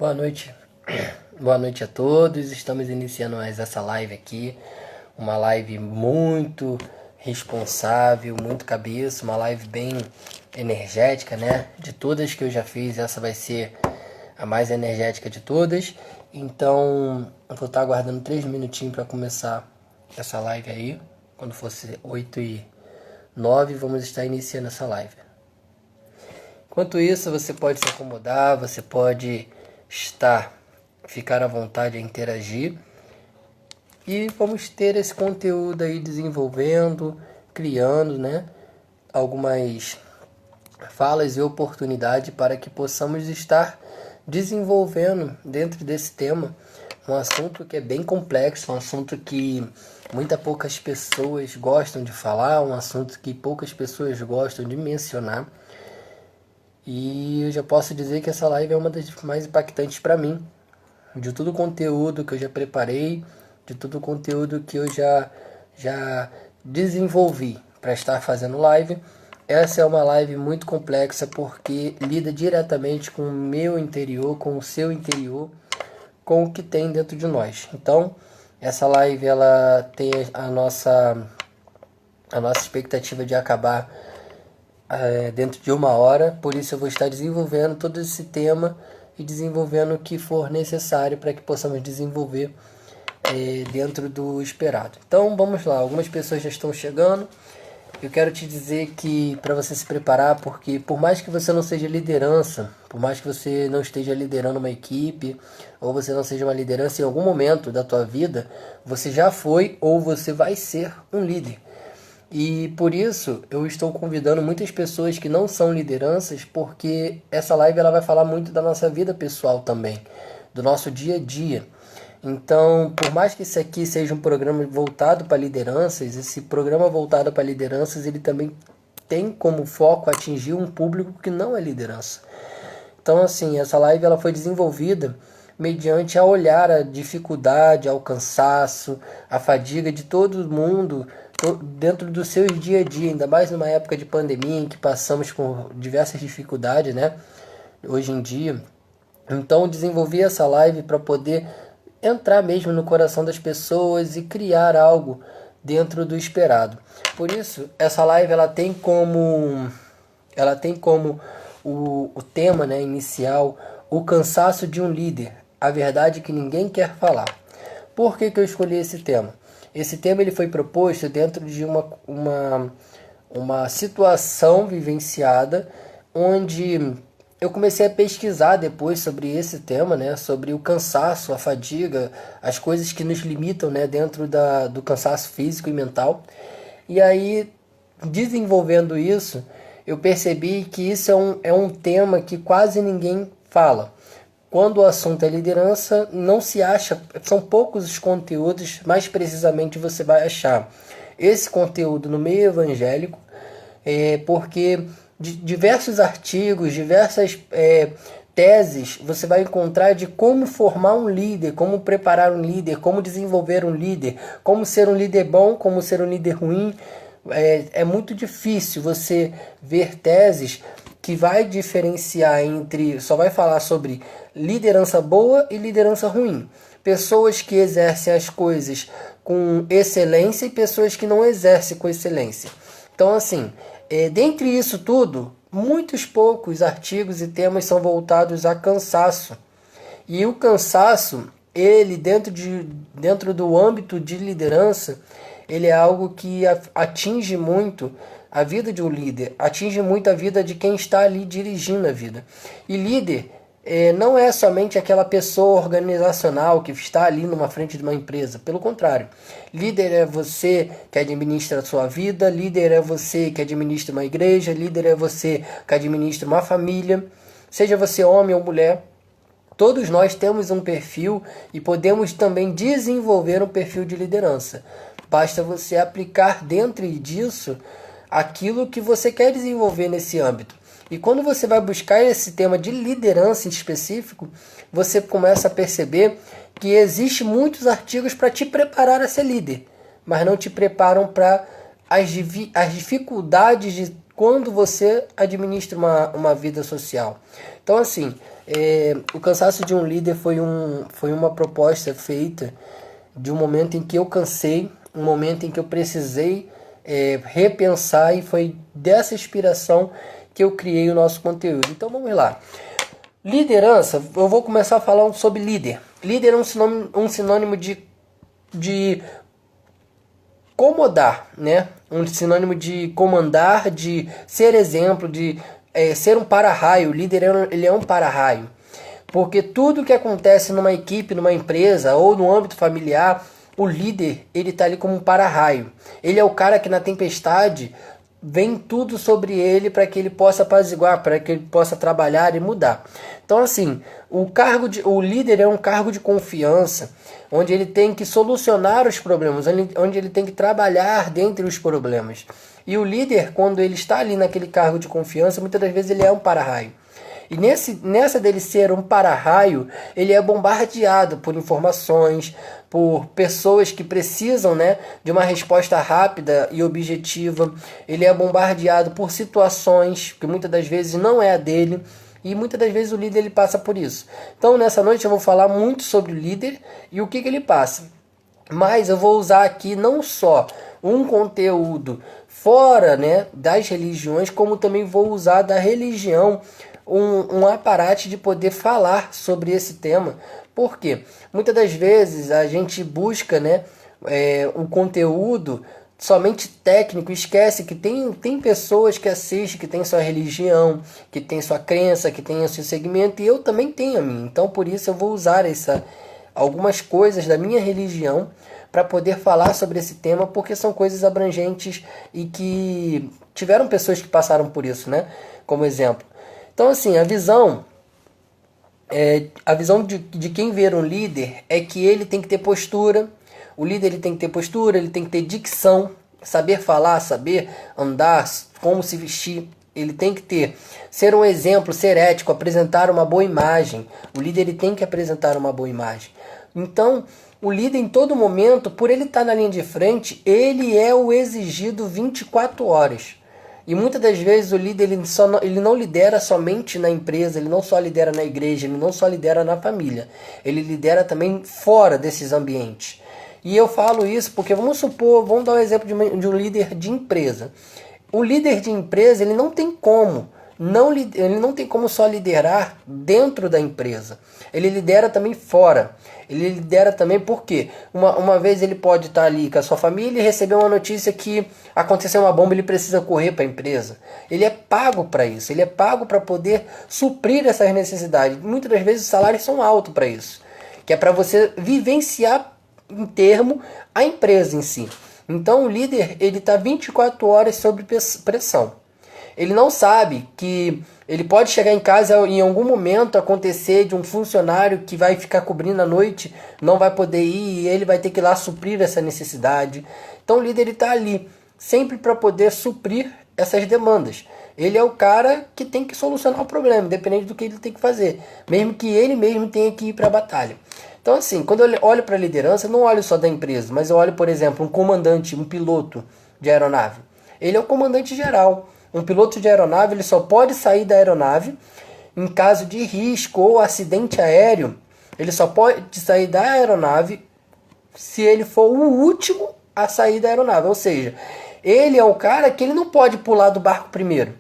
Boa noite, boa noite a todos. Estamos iniciando mais essa live aqui, uma live muito responsável, muito cabeça, uma live bem energética, né? De todas que eu já fiz, essa vai ser a mais energética de todas. Então, eu vou estar aguardando 3 minutinhos para começar essa live aí. Quando fosse 8h09, vamos estar iniciando essa live. Enquanto isso, você pode se acomodar, você pode ficar à vontade a interagir. E vamos ter esse conteúdo aí desenvolvendo, criando, né, algumas falas e oportunidade para que possamos estar desenvolvendo dentro desse tema um assunto que é bem complexo, um assunto que poucas pessoas gostam de falar, um assunto que poucas pessoas gostam de mencionar. E eu já posso dizer que essa live é uma das mais impactantes para mim, de todo o conteúdo que eu já preparei, de todo o conteúdo que eu já desenvolvi para estar fazendo live. Essa é uma live muito complexa porque lida diretamente com o meu interior, com o seu interior, com o que tem dentro de nós. Então, essa live ela tem a nossa expectativa de acabar dentro de 1 hora, por isso eu vou estar desenvolvendo todo esse tema e desenvolvendo o que for necessário para que possamos desenvolver dentro do esperado. Então vamos lá, algumas pessoas já estão chegando. Eu quero te dizer que para você se preparar, porque por mais que você não seja liderança, por mais que você não esteja liderando uma equipe, ou você não seja uma liderança em algum momento da tua vida, você já foi ou você vai ser um líder. E por isso eu estou convidando muitas pessoas que não são lideranças, porque essa live ela vai falar muito da nossa vida pessoal também, do nosso dia a dia. Então, por mais que esse aqui seja um programa voltado para lideranças, esse programa voltado para lideranças, ele também tem como foco atingir um público que não é liderança. Então, assim, essa live ela foi desenvolvida mediante a olhar a dificuldade, ao cansaço, a fadiga de todo mundo dentro dos seus dia a dia, ainda mais numa época de pandemia em que passamos por diversas dificuldades, né? Hoje em dia. Então, desenvolvi essa live para poder entrar mesmo no coração das pessoas e criar algo dentro do esperado. Por isso, essa live ela tem como o tema, né, inicial, o cansaço de um líder, a verdade que ninguém quer falar. Por que eu escolhi esse tema? Esse tema ele foi proposto dentro de uma situação vivenciada, onde eu comecei a pesquisar depois sobre esse tema, né, sobre o cansaço, a fadiga, as coisas que nos limitam, né, dentro do cansaço físico e mental. E aí, desenvolvendo isso, eu percebi que isso é um tema que quase ninguém fala. Quando o assunto é liderança, não se acha, são poucos os conteúdos, mais precisamente você vai achar esse conteúdo no meio evangélico, porque diversos artigos, diversas teses você vai encontrar de como formar um líder, como preparar um líder, como desenvolver um líder, como ser um líder bom, como ser um líder ruim. É muito difícil você ver teses que vai diferenciar só vai falar sobre liderança boa e liderança ruim. Pessoas que exercem as coisas com excelência e pessoas que não exercem com excelência. Então, assim, dentre isso tudo, muitos poucos artigos e temas são voltados a cansaço. E o cansaço, ele dentro do âmbito de liderança, ele é algo que atinge muito a vida de um líder, atinge muito a vida de quem está ali dirigindo a vida. E líder não é somente aquela pessoa organizacional que está ali numa frente de uma empresa. Pelo contrário, líder é você que administra a sua vida, líder é você que administra uma igreja, líder é você que administra uma família, seja você homem ou mulher. Todos nós temos um perfil e podemos também desenvolver um perfil de liderança. Basta você aplicar dentro disso aquilo que você quer desenvolver nesse âmbito. E quando você vai buscar esse tema de liderança em específico, você começa a perceber que existem muitos artigos para te preparar a ser líder, mas não te preparam para as dificuldades de quando você administra uma vida social. Então, assim, o cansaço de um líder foi uma proposta feita de um momento em que eu cansei, um momento em que eu precisei repensar, e foi dessa inspiração que eu criei o nosso conteúdo. Então, vamos lá. Liderança, eu vou começar falando sobre líder. Líder é um sinônimo de comandar, né? Um sinônimo de comandar, de ser exemplo, de ser um para-raio. O líder ele é um para-raio. Porque tudo que acontece numa equipe, numa empresa ou no âmbito familiar, o líder ele está ali como um para-raio. Ele é o cara que na tempestade vem tudo sobre ele para que ele possa apaziguar, para que ele possa trabalhar e mudar. Então, assim, o líder é um cargo de confiança, onde ele tem que solucionar os problemas, onde ele tem que trabalhar dentre os problemas. E o líder, quando ele está ali naquele cargo de confiança, muitas das vezes ele é um para-raio. E nessa dele ser um para-raio, ele é bombardeado por informações, por pessoas que precisam, né, de uma resposta rápida e objetiva. Ele é bombardeado por situações que muitas das vezes não é a dele. E muitas das vezes o líder ele passa por isso. Então nessa noite eu vou falar muito sobre o líder e o que ele passa. Mas eu vou usar aqui não só um conteúdo fora, né, das religiões, como também vou usar da religião um aparato de poder falar sobre esse tema. Por quê? Muitas das vezes a gente busca, né, o conteúdo somente técnico, esquece que tem pessoas que assistem, que tem sua religião, que tem sua crença, que tem o seu segmento, e eu também tenho a minha. Então por isso eu vou usar algumas coisas da minha religião para poder falar sobre esse tema, porque são coisas abrangentes e que tiveram pessoas que passaram por isso, né? Como exemplo. Então, assim, a visão de quem vê um líder é que ele tem que ter postura. O líder ele tem que ter postura, ele tem que ter dicção, saber falar, saber andar, como se vestir. Ele tem que ser um exemplo, ser ético, apresentar uma boa imagem. O líder ele tem que apresentar uma boa imagem. Então, o líder em todo momento, por ele estar na linha de frente, ele é o exigido 24 horas. E muitas das vezes o líder ele não lidera somente na empresa, ele não só lidera na igreja, ele não só lidera na família. Ele lidera também fora desses ambientes. E eu falo isso porque vamos dar um exemplo de um líder de empresa. O líder de empresa ele não tem como só liderar dentro da empresa. Ele lidera também fora. Ele lidera também porque uma vez ele pode estar ali com a sua família e receber uma notícia que aconteceu uma bomba, ele precisa correr para a empresa. Ele é pago para isso, ele é pago para poder suprir essas necessidades. Muitas das vezes os salários são altos para isso, que é para você vivenciar em termo a empresa em si. Então o líder ele está 24 horas sob pressão. Ele não sabe que ele pode chegar em casa e em algum momento acontecer de um funcionário que vai ficar cobrindo a noite, não vai poder ir e ele vai ter que ir lá suprir essa necessidade. Então o líder está ali sempre para poder suprir essas demandas. Ele é o cara que tem que solucionar o problema, independente do que ele tem que fazer, mesmo que ele mesmo tenha que ir para a batalha. Então assim, quando eu olho para a liderança, eu não olho só da empresa, mas eu olho, por exemplo, um comandante, um piloto de aeronave. Ele é o comandante geral. Um piloto de aeronave ele só pode sair da aeronave em caso de risco ou acidente aéreo. Ele só pode sair da aeronave se ele for o último a sair da aeronave. Ou seja, ele é o cara que ele não pode pular do barco primeiro.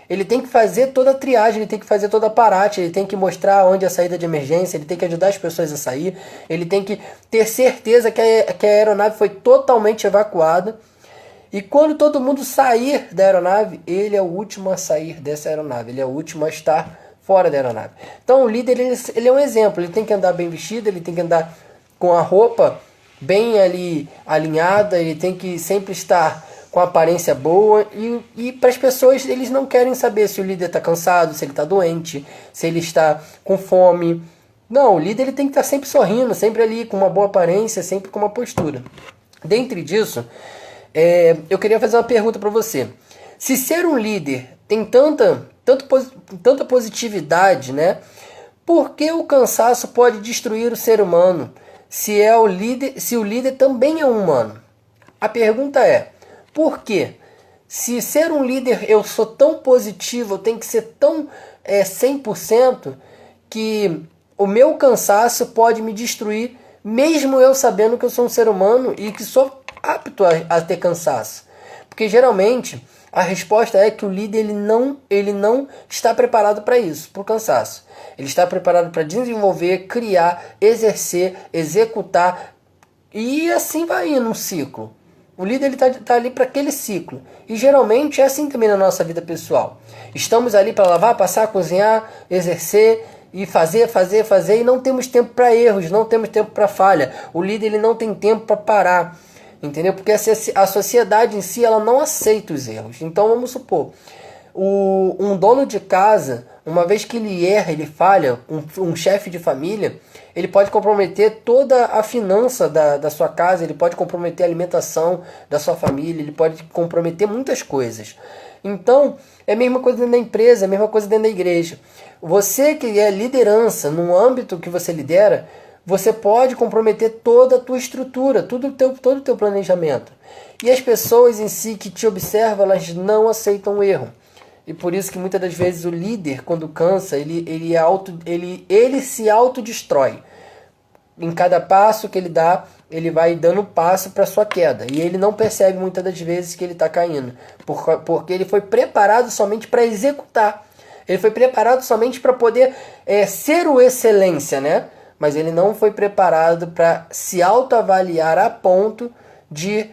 Ele tem que fazer toda a triagem, ele tem que fazer toda a parate, ele tem que mostrar onde é a saída de emergência, ele tem que ajudar as pessoas a sair, ele tem que ter certeza que a aeronave foi totalmente evacuada. E quando todo mundo sair da aeronave, ele é o último a sair dessa aeronave, ele é o último a estar fora da aeronave. Então o líder ele é um exemplo, ele tem que andar bem vestido, ele tem que andar com a roupa bem ali alinhada, ele tem que sempre estar com aparência boa. E para as pessoas, eles não querem saber se o líder está cansado, se ele está doente, se ele está com fome. Não, o líder ele tem que estar sempre sorrindo, sempre ali com uma boa aparência, sempre com uma postura. Dentro disso, eu queria fazer uma pergunta para você. Se ser um líder tem tanta positividade, né? Por que o cansaço pode destruir o ser humano se o líder também é um humano? A pergunta é, por quê? Se ser um líder eu sou tão positivo, eu tenho que ser tão 100%, que o meu cansaço pode me destruir, mesmo eu sabendo que eu sou um ser humano e que sou apto a ter cansaço. Porque geralmente a resposta é que o líder ele não está preparado para isso, para o cansaço. Ele está preparado para desenvolver, criar, exercer, executar, e assim vai indo um ciclo. O líder está ali para aquele ciclo. E geralmente é assim também na nossa vida pessoal. Estamos ali para lavar, passar, cozinhar, exercer e fazer, e não temos tempo para erros, não temos tempo para falha. O líder ele não tem tempo para parar, entendeu? Porque a sociedade em si ela não aceita os erros. Então vamos supor, um dono de casa, uma vez que ele erra, ele falha, um chefe de família, ele pode comprometer toda a finança da sua casa, ele pode comprometer a alimentação da sua família, ele pode comprometer muitas coisas. Então, é a mesma coisa dentro da empresa, é a mesma coisa dentro da igreja. Você que é liderança no âmbito que você lidera, você pode comprometer toda a tua estrutura, todo o teu planejamento. E as pessoas em si que te observam, elas não aceitam o erro. E por isso que muitas das vezes o líder, quando cansa, ele se autodestrói. Em cada passo que ele dá, ele vai dando passo para sua queda. E ele não percebe muitas das vezes que ele está caindo. Porque ele foi preparado somente para executar. Ele foi preparado somente para poder ser o excelência, né? Mas ele não foi preparado para se autoavaliar a ponto de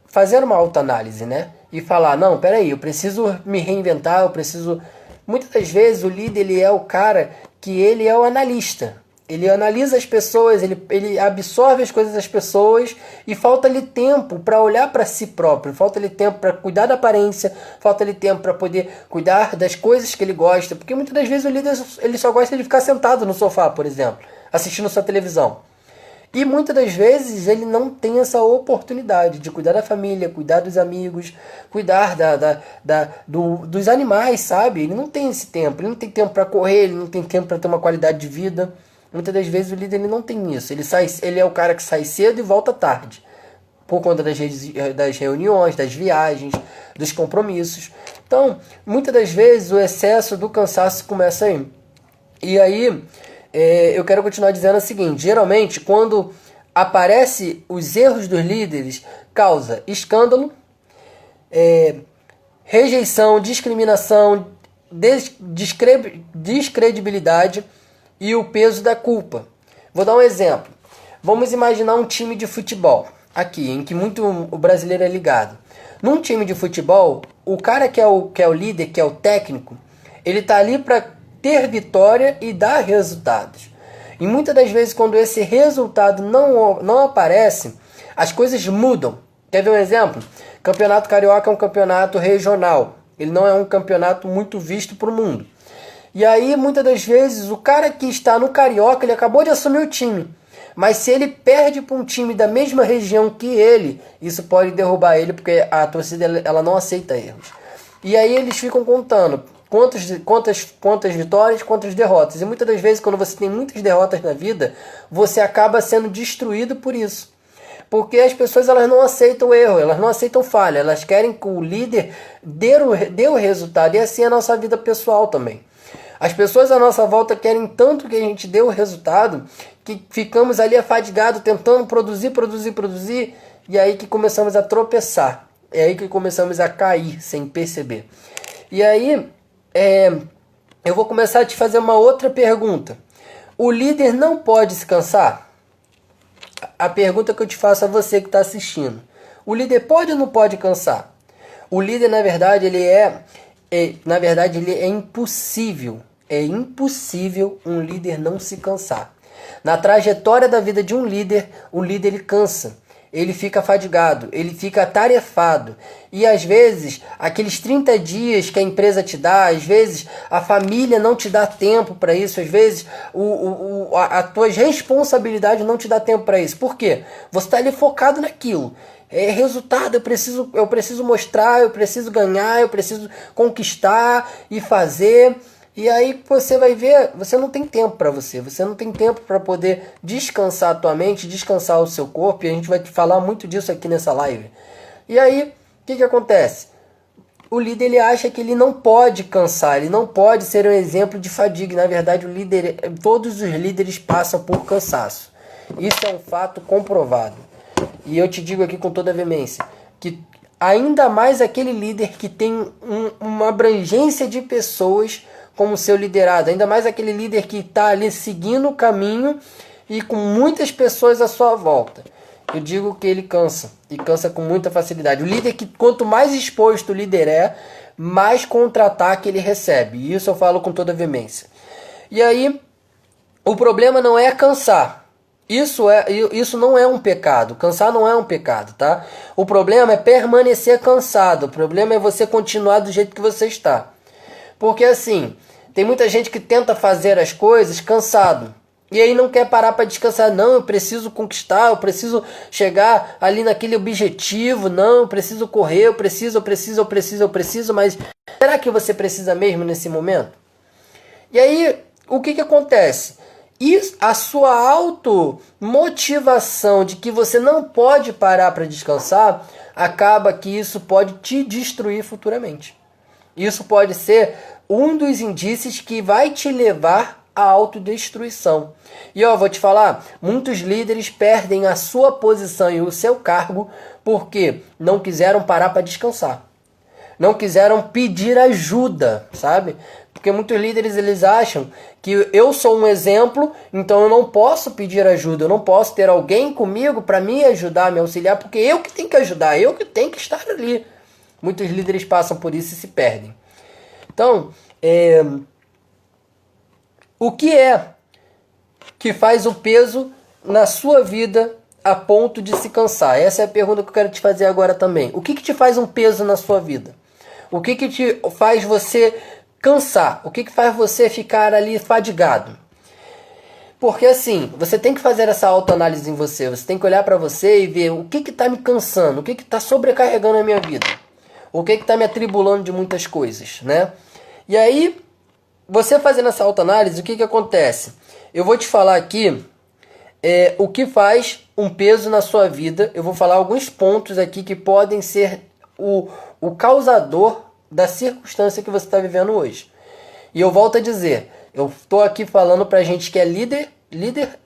fazer uma autoanálise, né? E falar, não, peraí, eu preciso me reinventar, eu preciso... Muitas das vezes o líder, ele é o cara que ele é o analista. Ele analisa as pessoas, ele absorve as coisas das pessoas e falta-lhe tempo para olhar para si próprio, falta-lhe tempo para cuidar da aparência, falta-lhe tempo para poder cuidar das coisas que ele gosta. Porque muitas das vezes o líder ele só gosta de ficar sentado no sofá, por exemplo, assistindo sua televisão. E muitas das vezes ele não tem essa oportunidade de cuidar da família, cuidar dos amigos, cuidar dos animais, sabe? Ele não tem esse tempo, ele não tem tempo para correr, ele não tem tempo para ter uma qualidade de vida. Muitas das vezes o líder ele não tem isso, ele é o cara que sai cedo e volta tarde, por conta das reuniões, das viagens, dos compromissos. Então, muitas das vezes o excesso do cansaço começa aí. E aí... eu quero continuar dizendo o seguinte, geralmente quando aparecem os erros dos líderes, causa escândalo, rejeição, discriminação, descredibilidade e o peso da culpa. Vou dar um exemplo. Vamos imaginar um time de futebol, aqui, em que muito o brasileiro é ligado. Num time de futebol, o cara que é o líder, que é o técnico, ele está ali para ter vitória e dar resultados. E muitas das vezes quando esse resultado não aparece, as coisas mudam. Quer ver um exemplo? Campeonato Carioca é um campeonato regional. Ele não é um campeonato muito visto para o mundo. E aí muitas das vezes o cara que está no Carioca, ele acabou de assumir o time. Mas se ele perde para um time da mesma região que ele, isso pode derrubar ele, porque a torcida ela não aceita erros. E aí eles ficam contando quantas vitórias, quantas derrotas. E muitas das vezes, quando você tem muitas derrotas na vida, você acaba sendo destruído por isso. Porque as pessoas elas não aceitam o erro, elas não aceitam falha, elas querem que o líder dê o resultado. E assim é a nossa vida pessoal também. As pessoas à nossa volta querem tanto que a gente dê o resultado, que ficamos ali afadigados, tentando produzir, e aí que começamos a tropeçar. É aí que começamos a cair, sem perceber. E aí... eu vou começar a te fazer uma outra pergunta. O líder não pode se cansar? A pergunta que eu te faço a você que está assistindo. O líder pode ou não pode cansar? O líder, na verdade, ele é impossível. É impossível um líder não se cansar. Na trajetória da vida de um líder, o líder ele cansa. Ele fica fadigado, ele fica atarefado. E às vezes, aqueles 30 dias que a empresa te dá, às vezes a família não te dá tempo para isso, às vezes as tuas responsabilidades não te dá tempo para isso. Por quê? Você está ali focado naquilo. É resultado, eu preciso mostrar, eu preciso ganhar, eu preciso conquistar e fazer. E aí você vai ver, você não tem tempo para você não tem tempo para poder descansar a tua mente, descansar o seu corpo, e a gente vai falar muito disso aqui nessa live. E aí, o que acontece? o líder ele acha que ele não pode cansar, ele não pode ser um exemplo de fadiga. Na verdade, todos os líderes passam por cansaço. Isso é um fato comprovado. E eu te digo aqui com toda a veemência, que ainda mais aquele líder que tem uma abrangência de pessoas como seu liderado, ainda mais aquele líder que está ali seguindo o caminho e com muitas pessoas à sua volta. Eu digo que ele cansa, e cansa com muita facilidade. O líder que quanto mais exposto o líder é, mais contra-ataque ele recebe. E isso eu falo com toda a veemência. E aí, o problema não é cansar. Isso não é um pecado. Cansar não é um pecado, tá? O problema é permanecer cansado. O problema é você continuar do jeito que você está. Porque assim, tem muita gente que tenta fazer as coisas cansado. E aí não quer parar para descansar. Não, eu preciso conquistar, eu preciso chegar ali naquele objetivo. Não, eu preciso correr, eu preciso. Mas será que você precisa mesmo nesse momento? E aí, o que acontece? A sua automotivação de que você não pode parar para descansar, acaba que isso pode te destruir futuramente. Isso pode ser um dos indícios que vai te levar à autodestruição. E vou te falar, muitos líderes perdem a sua posição e o seu cargo porque não quiseram parar para descansar. Não quiseram pedir ajuda, sabe? Porque muitos líderes eles acham que eu sou um exemplo, então eu não posso pedir ajuda, eu não posso ter alguém comigo para me ajudar, me auxiliar, porque eu que tenho que ajudar, eu que tenho que estar ali. Muitos líderes passam por isso e se perdem. Então, o que é que faz o peso na sua vida a ponto de se cansar? Essa é a pergunta que eu quero te fazer agora também. O que te faz um peso na sua vida? O que te faz você cansar? O que faz você ficar ali fadigado? Porque assim, você tem que fazer essa autoanálise em você. Você tem que olhar para você e ver o que está me cansando, o que está sobrecarregando a minha vida. O que está me atribulando de muitas coisas, né? E aí, você fazendo essa autoanálise, o que acontece? Eu vou te falar aqui o que faz um peso na sua vida. Eu vou falar alguns pontos aqui que podem ser o causador da circunstância que você está vivendo hoje. E eu volto a dizer, eu estou aqui falando para gente que é líder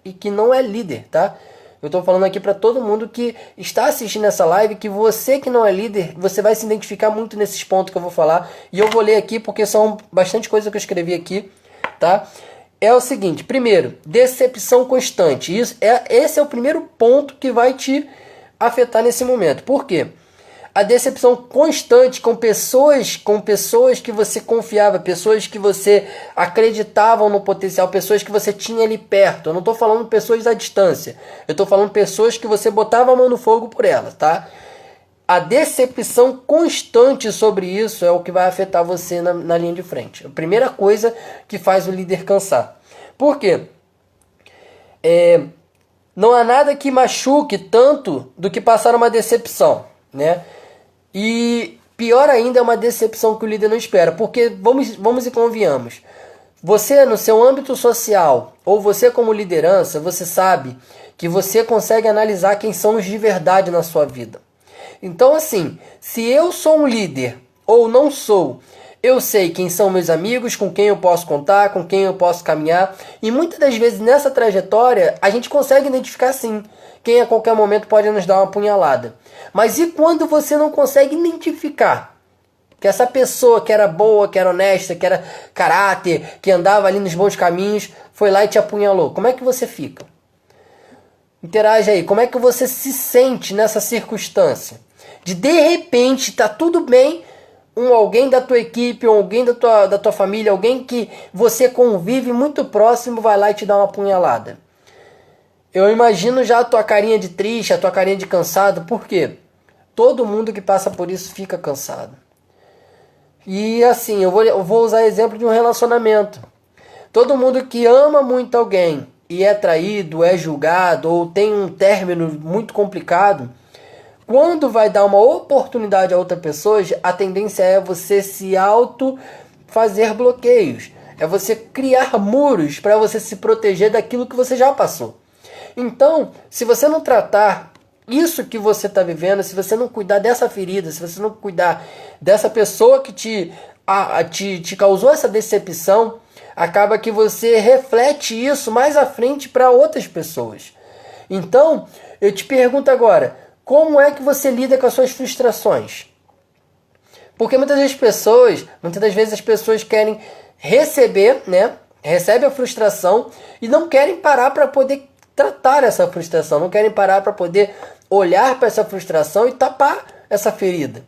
e que não é líder, tá? Eu estou falando aqui para todo mundo que está assistindo essa live, que você que não é líder, você vai se identificar muito nesses pontos que eu vou falar. E eu vou ler aqui porque são bastante coisas que eu escrevi aqui, tá? É o seguinte, primeiro, decepção constante. Esse é o primeiro ponto que vai te afetar nesse momento. Por quê? A decepção constante com pessoas que você confiava, pessoas que você acreditavam no potencial, pessoas que você tinha ali perto. Eu não estou falando pessoas à distância, eu estou falando pessoas que você botava a mão no fogo por elas, tá? A decepção constante sobre isso é o que vai afetar você na linha de frente. A primeira coisa que faz o líder cansar. Por quê? Não há nada que machuque tanto do que passar uma decepção, né? E pior ainda é uma decepção que o líder não espera, porque vamos e convenhamos. Você no seu âmbito social, ou você como liderança, você sabe que você consegue analisar quem são os de verdade na sua vida. Então assim, se eu sou um líder ou não sou, eu sei quem são meus amigos, com quem eu posso contar, com quem eu posso caminhar. E muitas das vezes nessa trajetória a gente consegue identificar sim quem a qualquer momento pode nos dar uma punhalada. Mas e quando você não consegue identificar que essa pessoa que era boa, que era honesta, que era caráter, que andava ali nos bons caminhos, foi lá e te apunhalou? Como é que você fica? Interage aí, como é que você se sente nessa circunstância? De repente, tá tudo bem, alguém da tua equipe, alguém da tua família, alguém que você convive muito próximo, vai lá e te dá uma punhalada. Eu imagino já a tua carinha de triste, a tua carinha de cansado. Por quê? Todo mundo que passa por isso fica cansado. E assim, eu vou usar exemplo de um relacionamento. Todo mundo que ama muito alguém e é traído, é julgado ou tem um término muito complicado, quando vai dar uma oportunidade a outra pessoa, a tendência é você se fazer bloqueios. É você criar muros para você se proteger daquilo que você já passou. Então, se você não tratar isso que você está vivendo, se você não cuidar dessa ferida, se você não cuidar dessa pessoa que te causou essa decepção, acaba que você reflete isso mais à frente para outras pessoas. Então, eu te pergunto agora, como é que você lida com as suas frustrações? Porque muitas das vezes as pessoas querem receber, né? Recebe a frustração e não querem parar para poder tratar essa frustração, não querem parar para poder olhar para essa frustração e tapar essa ferida.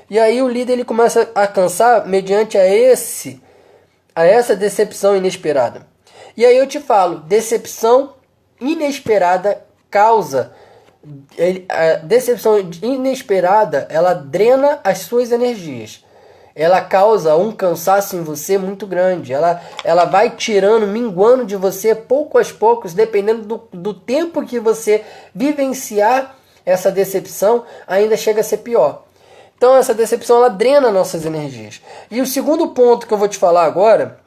E aí o líder ele começa a cansar mediante a essa decepção inesperada. E aí eu te falo, decepção inesperada causa... A decepção inesperada, ela drena as suas energias. Ela causa um cansaço em você muito grande. Ela vai tirando, minguando de você pouco aos poucos, dependendo do tempo que você vivenciar essa decepção, ainda chega a ser pior. Então essa decepção ela drena nossas energias. E o segundo ponto que eu vou te falar agora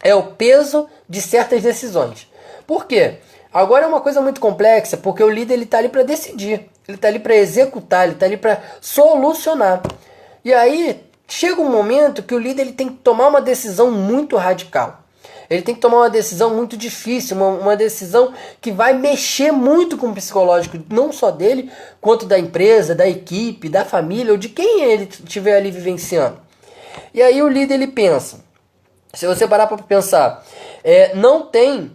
é o peso de certas decisões. Por quê? Agora é uma coisa muito complexa, porque o líder ele está ali para decidir, ele está ali para executar, ele está ali para solucionar. E aí chega um momento que o líder ele tem que tomar uma decisão muito radical. Ele tem que tomar uma decisão muito difícil, uma decisão que vai mexer muito com o psicológico, não só dele, quanto da empresa, da equipe, da família, ou de quem ele estiver ali vivenciando. E aí o líder ele pensa, se você parar para pensar, não tem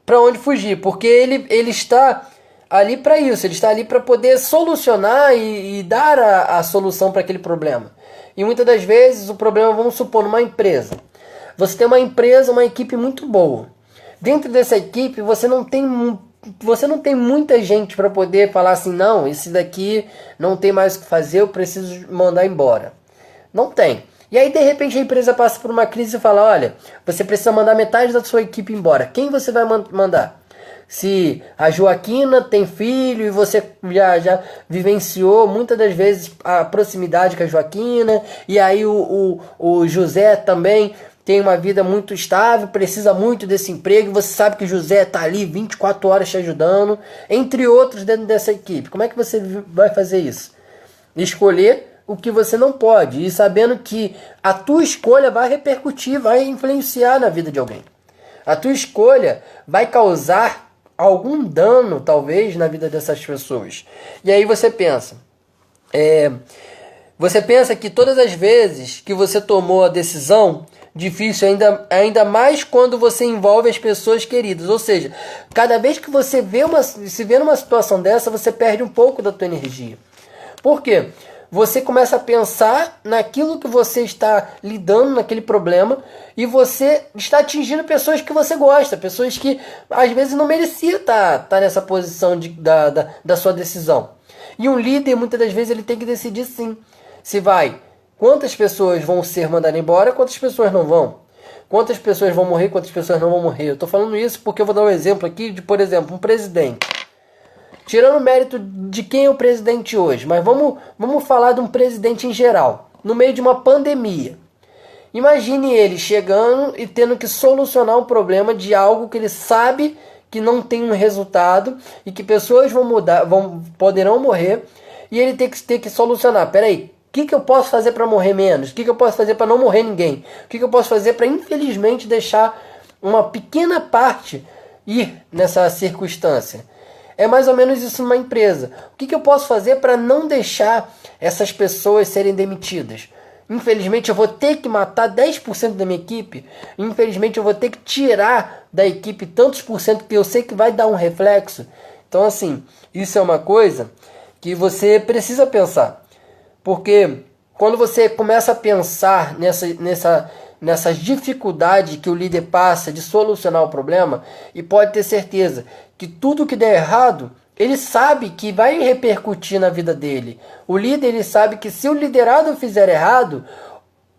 para onde fugir, porque ele está ali para isso, ele está ali para poder solucionar e dar a solução para aquele problema. E muitas das vezes o problema, vamos supor, numa empresa. Você tem uma empresa, uma equipe muito boa. Dentro dessa equipe você não tem muita gente para poder falar assim, não, esse daqui não tem mais o que fazer, eu preciso mandar embora. Não tem. E aí, de repente, a empresa passa por uma crise e fala, olha, você precisa mandar metade da sua equipe embora. Quem você vai mandar? Se a Joaquina tem filho e você já vivenciou muitas das vezes a proximidade com a Joaquina, e aí o José também tem uma vida muito estável, precisa muito desse emprego, e você sabe que o José está ali 24 horas te ajudando, entre outros dentro dessa equipe. Como é que você vai fazer isso? Escolher o que você não pode, e sabendo que a tua escolha vai repercutir, vai influenciar na vida de alguém. A tua escolha vai causar algum dano, talvez, na vida dessas pessoas. E aí você pensa, que todas as vezes que você tomou a decisão difícil, ainda mais quando você envolve as pessoas queridas, ou seja, cada vez que você se vê numa situação dessa, você perde um pouco da tua energia. Por quê? Você começa a pensar naquilo que você está lidando, naquele problema, e você está atingindo pessoas que você gosta, pessoas que às vezes não mereciam estar nessa posição da sua decisão. E um líder, muitas das vezes, ele tem que decidir sim, se vai, quantas pessoas vão ser mandadas embora, quantas pessoas não vão. Quantas pessoas vão morrer, quantas pessoas não vão morrer. Eu estou falando isso porque eu vou dar um exemplo aqui de, por exemplo, um presidente. Tirando o mérito de quem é o presidente hoje, mas vamos falar de um presidente em geral, no meio de uma pandemia. Imagine ele chegando e tendo que solucionar um problema de algo que ele sabe que não tem um resultado e que pessoas poderão morrer, e ele ter que solucionar. Peraí, o que eu posso fazer para morrer menos? O que eu posso fazer para não morrer ninguém? O que eu posso fazer para, infelizmente, deixar uma pequena parte ir nessa circunstância? É mais ou menos isso numa empresa. O que eu posso fazer para não deixar essas pessoas serem demitidas? Infelizmente eu vou ter que matar 10% da minha equipe. Infelizmente eu vou ter que tirar da equipe tantos por cento que eu sei que vai dar um reflexo. Então assim, isso é uma coisa que você precisa pensar. Porque quando você começa a pensar nessas dificuldades que o líder passa de solucionar o problema, e pode ter certeza que tudo que der errado, ele sabe que vai repercutir na vida dele. O líder, ele sabe que se o liderado fizer errado,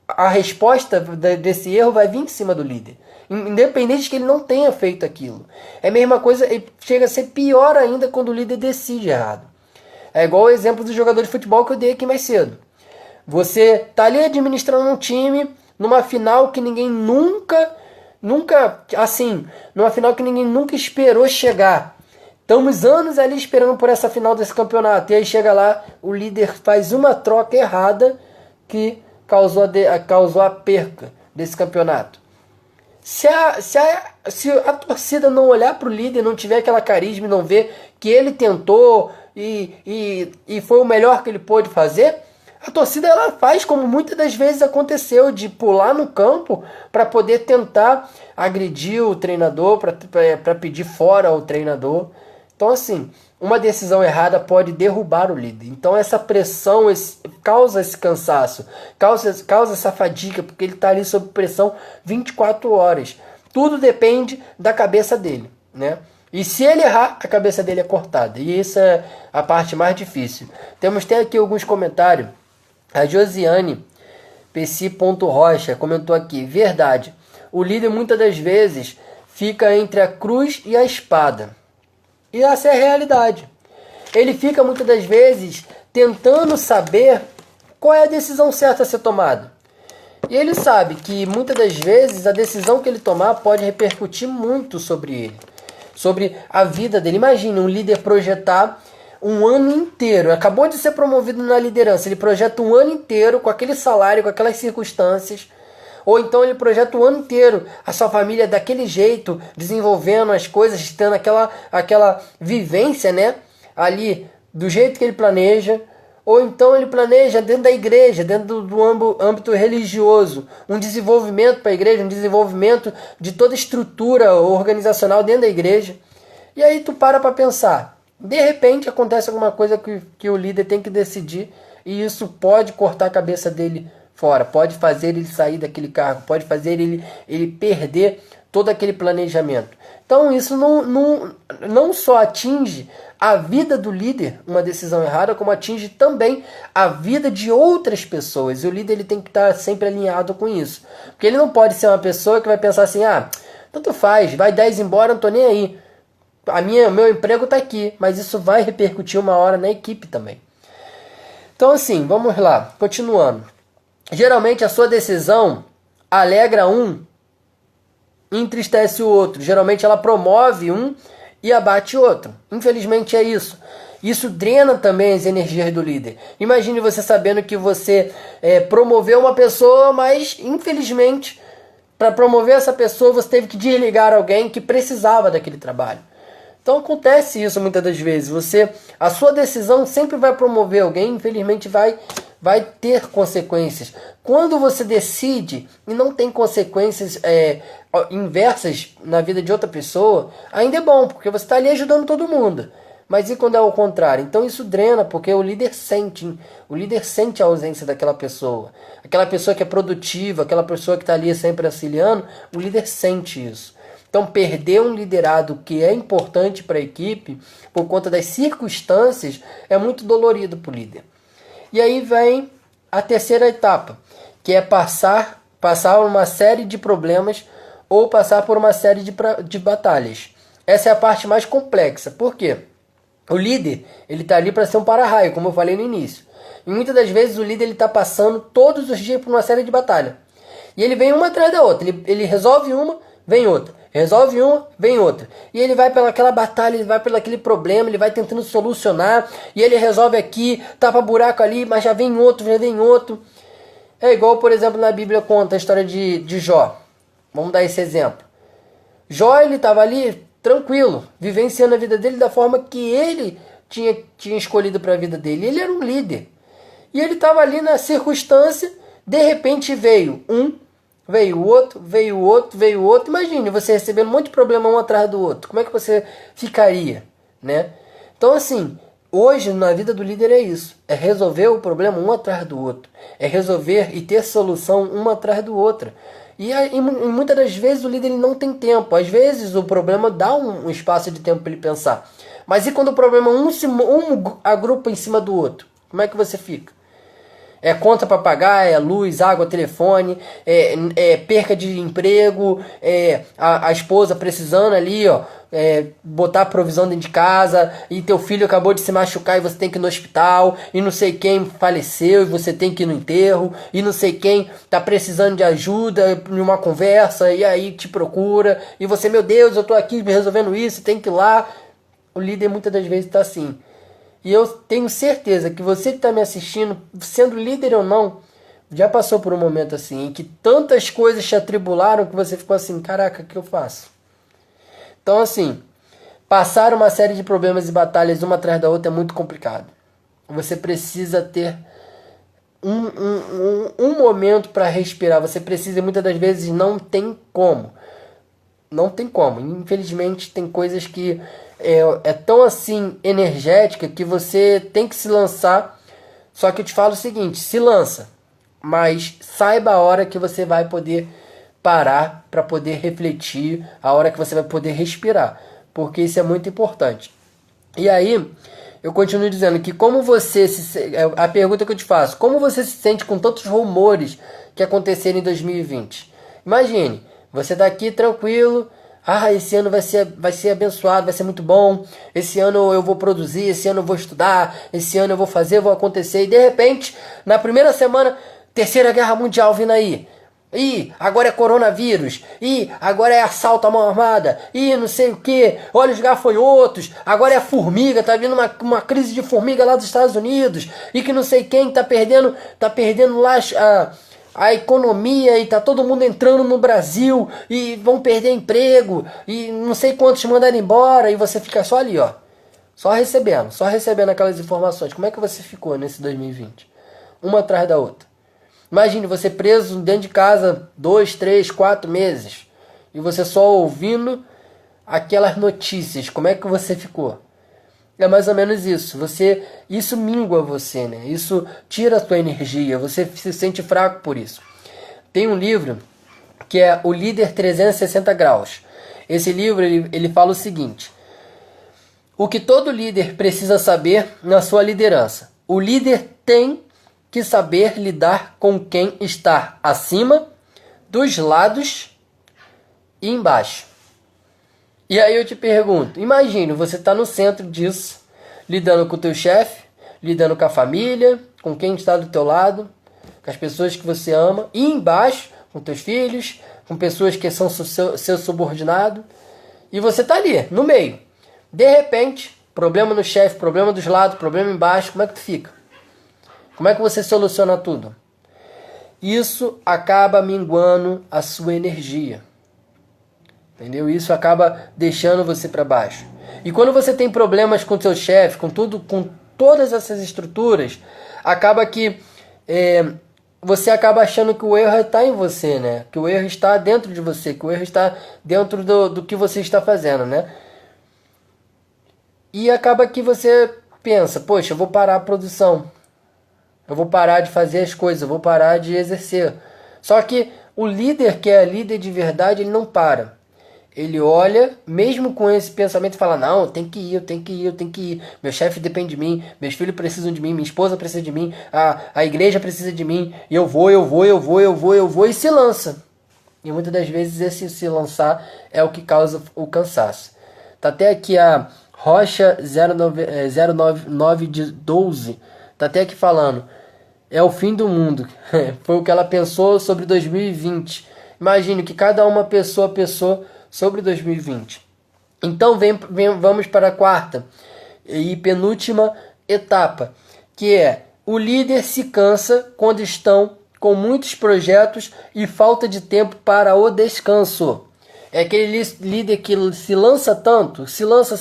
a resposta desse erro vai vir em cima do líder, independente de que ele não tenha feito aquilo. É a mesma coisa, chega a ser pior ainda quando o líder decide errado. É igual o exemplo do jogador de futebol que eu dei aqui mais cedo. Você tá ali administrando um time numa final que ninguém nunca, numa final que ninguém nunca esperou chegar. Estamos anos ali esperando por essa final desse campeonato. E aí chega lá, o líder faz uma troca errada que causou a perca desse campeonato. Se a torcida não olhar para o líder, não tiver aquela carisma e não ver que ele tentou e foi o melhor que ele pôde fazer, a torcida ela faz como muitas das vezes aconteceu, de pular no campo para poder tentar agredir o treinador, para pedir fora o treinador. Então assim, uma decisão errada pode derrubar o líder. Então essa pressão causa esse cansaço, causa essa fadiga, porque ele está ali sob pressão 24 horas. Tudo depende da cabeça dele, né? E se ele errar, a cabeça dele é cortada. E isso é a parte mais difícil. Temos até aqui alguns comentários. A Josiane Pc.Rocha comentou aqui: verdade, o líder muitas das vezes fica entre a cruz e a espada. E essa é a realidade. Ele fica muitas das vezes tentando saber qual é a decisão certa a ser tomada. E ele sabe que muitas das vezes a decisão que ele tomar pode repercutir muito sobre ele, sobre a vida dele. Imagine um líder projetar um ano inteiro, acabou de ser promovido na liderança, ele projeta um ano inteiro com aquele salário, com aquelas circunstâncias. Ou então ele projeta o ano inteiro a sua família daquele jeito, desenvolvendo as coisas, tendo aquela vivência, né, ali do jeito que ele planeja. Ou então ele planeja dentro da igreja, dentro do âmbito religioso, um desenvolvimento para a igreja, um desenvolvimento de toda a estrutura organizacional dentro da igreja. E aí tu para pensar. De repente acontece alguma coisa que o líder tem que decidir e isso pode cortar a cabeça dele fora, pode fazer ele sair daquele cargo, pode fazer ele perder todo aquele planejamento. Então isso não só atinge a vida do líder, uma decisão errada, como atinge também a vida de outras pessoas. E o líder ele tem que estar sempre alinhado com isso. Porque ele não pode ser uma pessoa que vai pensar assim, tanto faz, vai 10 embora, não tô nem aí. Meu emprego está aqui, mas isso vai repercutir uma hora na equipe também. Então assim, vamos lá, continuando. Geralmente a sua decisão alegra um e entristece o outro. Geralmente ela promove um e abate outro. Infelizmente é isso. Isso drena também as energias do líder. Imagine você sabendo que você promoveu uma pessoa, mas infelizmente para promover essa pessoa você teve que desligar alguém que precisava daquele trabalho. Então acontece isso muitas das vezes. A sua decisão sempre vai promover alguém, infelizmente vai ter consequências. Quando você decide e não tem consequências inversas na vida de outra pessoa, ainda é bom, porque você está ali ajudando todo mundo. Mas e quando é o contrário? Então isso drena, porque o líder sente a ausência daquela pessoa. Aquela pessoa que é produtiva, aquela pessoa que está ali sempre auxiliando, o líder sente isso. Então, perder um liderado que é importante para a equipe, por conta das circunstâncias, é muito dolorido para o líder. E aí vem a terceira etapa, que é passar uma série de problemas ou passar por uma série de batalhas. Essa é a parte mais complexa. Por quê? O líder ele está ali para ser um para-raio, como eu falei no início. E muitas das vezes o líder está passando todos os dias por uma série de batalhas. E ele vem uma atrás da outra. Ele resolve uma, vem outra. Resolve uma, vem outra. E ele vai pelaquela batalha, ele vai pelo aquele problema, ele vai tentando solucionar. E ele resolve aqui, tapa buraco ali, mas já vem outro, já vem outro. É igual, por exemplo, na Bíblia conta a história de Jó. Vamos dar esse exemplo. Jó, ele estava ali tranquilo, vivenciando a vida dele da forma que ele tinha escolhido para a vida dele. Ele era um líder. E ele estava ali na circunstância, de repente veio o outro. Imagine você recebendo um monte de problema um atrás do outro. Como é que você ficaria, né? Então, assim, hoje na vida do líder é isso. É resolver o problema um atrás do outro. É resolver e ter solução uma atrás do outro. E muitas das vezes o líder ele não tem tempo. Às vezes o problema dá um espaço de tempo para ele pensar. Mas e quando o problema um agrupa em cima do outro? Como é que você fica? É conta para pagar, é luz, água, telefone, é perca de emprego, a esposa precisando ali, botar provisão dentro de casa, e teu filho acabou de se machucar e você tem que ir no hospital, e não sei quem faleceu e você tem que ir no enterro, e não sei quem tá precisando de ajuda em uma conversa, e aí te procura, e você, meu Deus, eu tô aqui resolvendo isso, tem que ir lá. o líder muitas das vezes está assim. E eu tenho certeza que você que está me assistindo, sendo líder ou não, já passou por um momento assim, em que tantas coisas te atribularam que você ficou assim, caraca, o que eu faço? Então assim, passar uma série de problemas e batalhas uma atrás da outra é muito complicado. Você precisa ter um momento para respirar. Você precisa, muitas das vezes, não tem como. Não tem como. Infelizmente, tem coisas que é tão assim energética que você tem que se lançar. Só que eu te falo o seguinte, se lança, mas saiba a hora que você vai poder parar para poder refletir, a hora que você vai poder respirar, porque isso é muito importante. E aí, eu continuo dizendo que como você a pergunta que eu te faço, como você se sente com tantos rumores que aconteceram em 2020? Imagine, você está aqui tranquilo, esse ano vai ser abençoado, vai ser muito bom, esse ano eu vou produzir, esse ano eu vou estudar, esse ano eu vou fazer, vou acontecer, e de repente, na primeira semana, Terceira Guerra Mundial vindo aí. Ih, agora é coronavírus. Ih, agora é assalto à mão armada. Ih, não sei o que. Olha os gafanhotos. Agora é formiga. Tá vindo uma crise de formiga lá dos Estados Unidos. E que não sei quem tá perdendo lá a economia. E tá todo mundo entrando no Brasil. E vão perder emprego. E não sei quantos mandaram embora. E você fica só ali, ó. Só recebendo aquelas informações. Como é que você ficou nesse 2020? Uma atrás da outra. Imagine você preso dentro de casa 2, 3, 4 meses e você só ouvindo aquelas notícias. Como é que você ficou? É mais ou menos isso. Isso mingua você, né? Isso tira a sua energia. Você se sente fraco por isso. Tem um livro que é O Líder 360 Graus. Esse livro ele fala o seguinte: o que todo líder precisa saber na sua liderança. O líder tem que saber lidar com quem está acima, dos lados e embaixo. E aí eu te pergunto, imagine, você está no centro disso, lidando com o teu chefe, lidando com a família, com quem está do teu lado, com as pessoas que você ama, e embaixo, com teus filhos, com pessoas que são seu subordinado, e você está ali, no meio. De repente, problema no chefe, problema dos lados, problema embaixo, como é que tu fica? Como é que você soluciona tudo? Isso acaba minguando a sua energia. Entendeu? Isso acaba deixando você para baixo. E quando você tem problemas com seu chefe, com todas essas estruturas, acaba que você acaba achando que o erro está em você, né? Que o erro está dentro de você, que o erro está dentro do que você está fazendo, né? E acaba que você pensa, poxa, eu vou parar a produção. Eu vou parar de fazer as coisas, eu vou parar de exercer. Só que o líder que é líder de verdade, ele não para. Ele olha, mesmo com esse pensamento, e fala, não, eu tenho que ir. Meu chefe depende de mim, meus filhos precisam de mim, minha esposa precisa de mim, a igreja precisa de mim, e eu vou, e se lança. E muitas das vezes esse se lançar é o que causa o cansaço. Tá até aqui a Rocha 09912, tá até aqui falando, é o fim do mundo. Foi o que ela pensou sobre 2020. Imagine que cada uma pessoa pensou sobre 2020. Então vamos para a quarta e penúltima etapa, que é o líder se cansa quando estão com muitos projetos e falta de tempo para o descanso. É aquele líder que se lança tanto, se lança.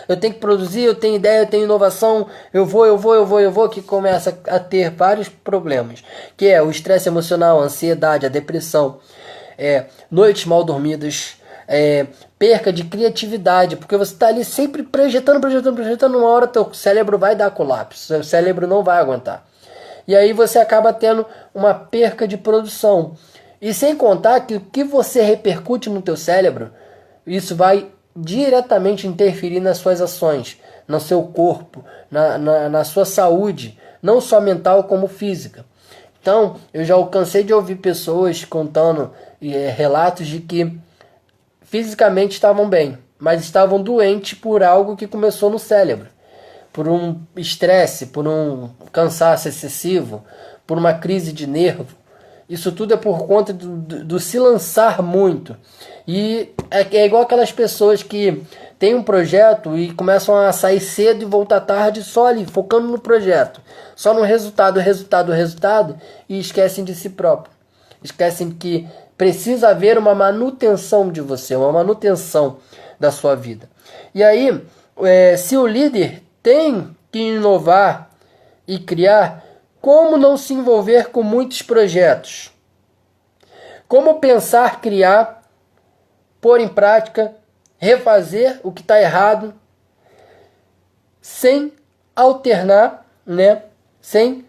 Eu tenho que produzir, eu tenho ideia, eu tenho inovação, eu vou, que começa a ter vários problemas. Que é o estresse emocional, a ansiedade, a depressão, noites mal dormidas, perca de criatividade, porque você está ali sempre projetando, uma hora teu cérebro vai dar colapso, seu cérebro não vai aguentar. E aí você acaba tendo uma perca de produção. E sem contar que o que você repercute no teu cérebro, isso vai diretamente interferir nas suas ações, no seu corpo, na sua saúde, não só mental como física. Então, eu já cansei de ouvir pessoas contando relatos de que fisicamente estavam bem, mas estavam doentes por algo que começou no cérebro. Por um estresse, por um cansaço excessivo, por uma crise de nervo. Isso tudo é por conta do se lançar muito. E é igual aquelas pessoas que têm um projeto e começam a sair cedo e voltar tarde só ali, focando no projeto. Só no resultado, e esquecem de si próprio. Esquecem que precisa haver uma manutenção de você, uma manutenção da sua vida. E aí, se o líder tem que inovar e criar, como não se envolver com muitos projetos? Como pensar, criar, pôr em prática, refazer o que está errado, sem alternar, né? Sem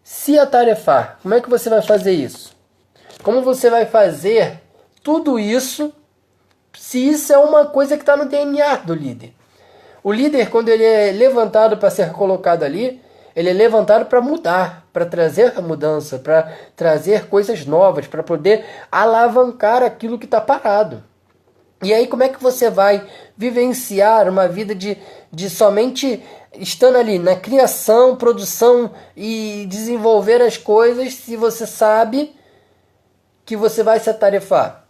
se atarefar. Como é que você vai fazer isso? Como você vai fazer tudo isso se isso é uma coisa que está no DNA do líder? O líder, quando ele é levantado para ser colocado ali, ele é levantado para mudar, para trazer a mudança, para trazer coisas novas, para poder alavancar aquilo que está parado. E aí como é que você vai vivenciar uma vida de somente estando ali na criação, produção e desenvolver as coisas se você sabe que você vai se atarefar?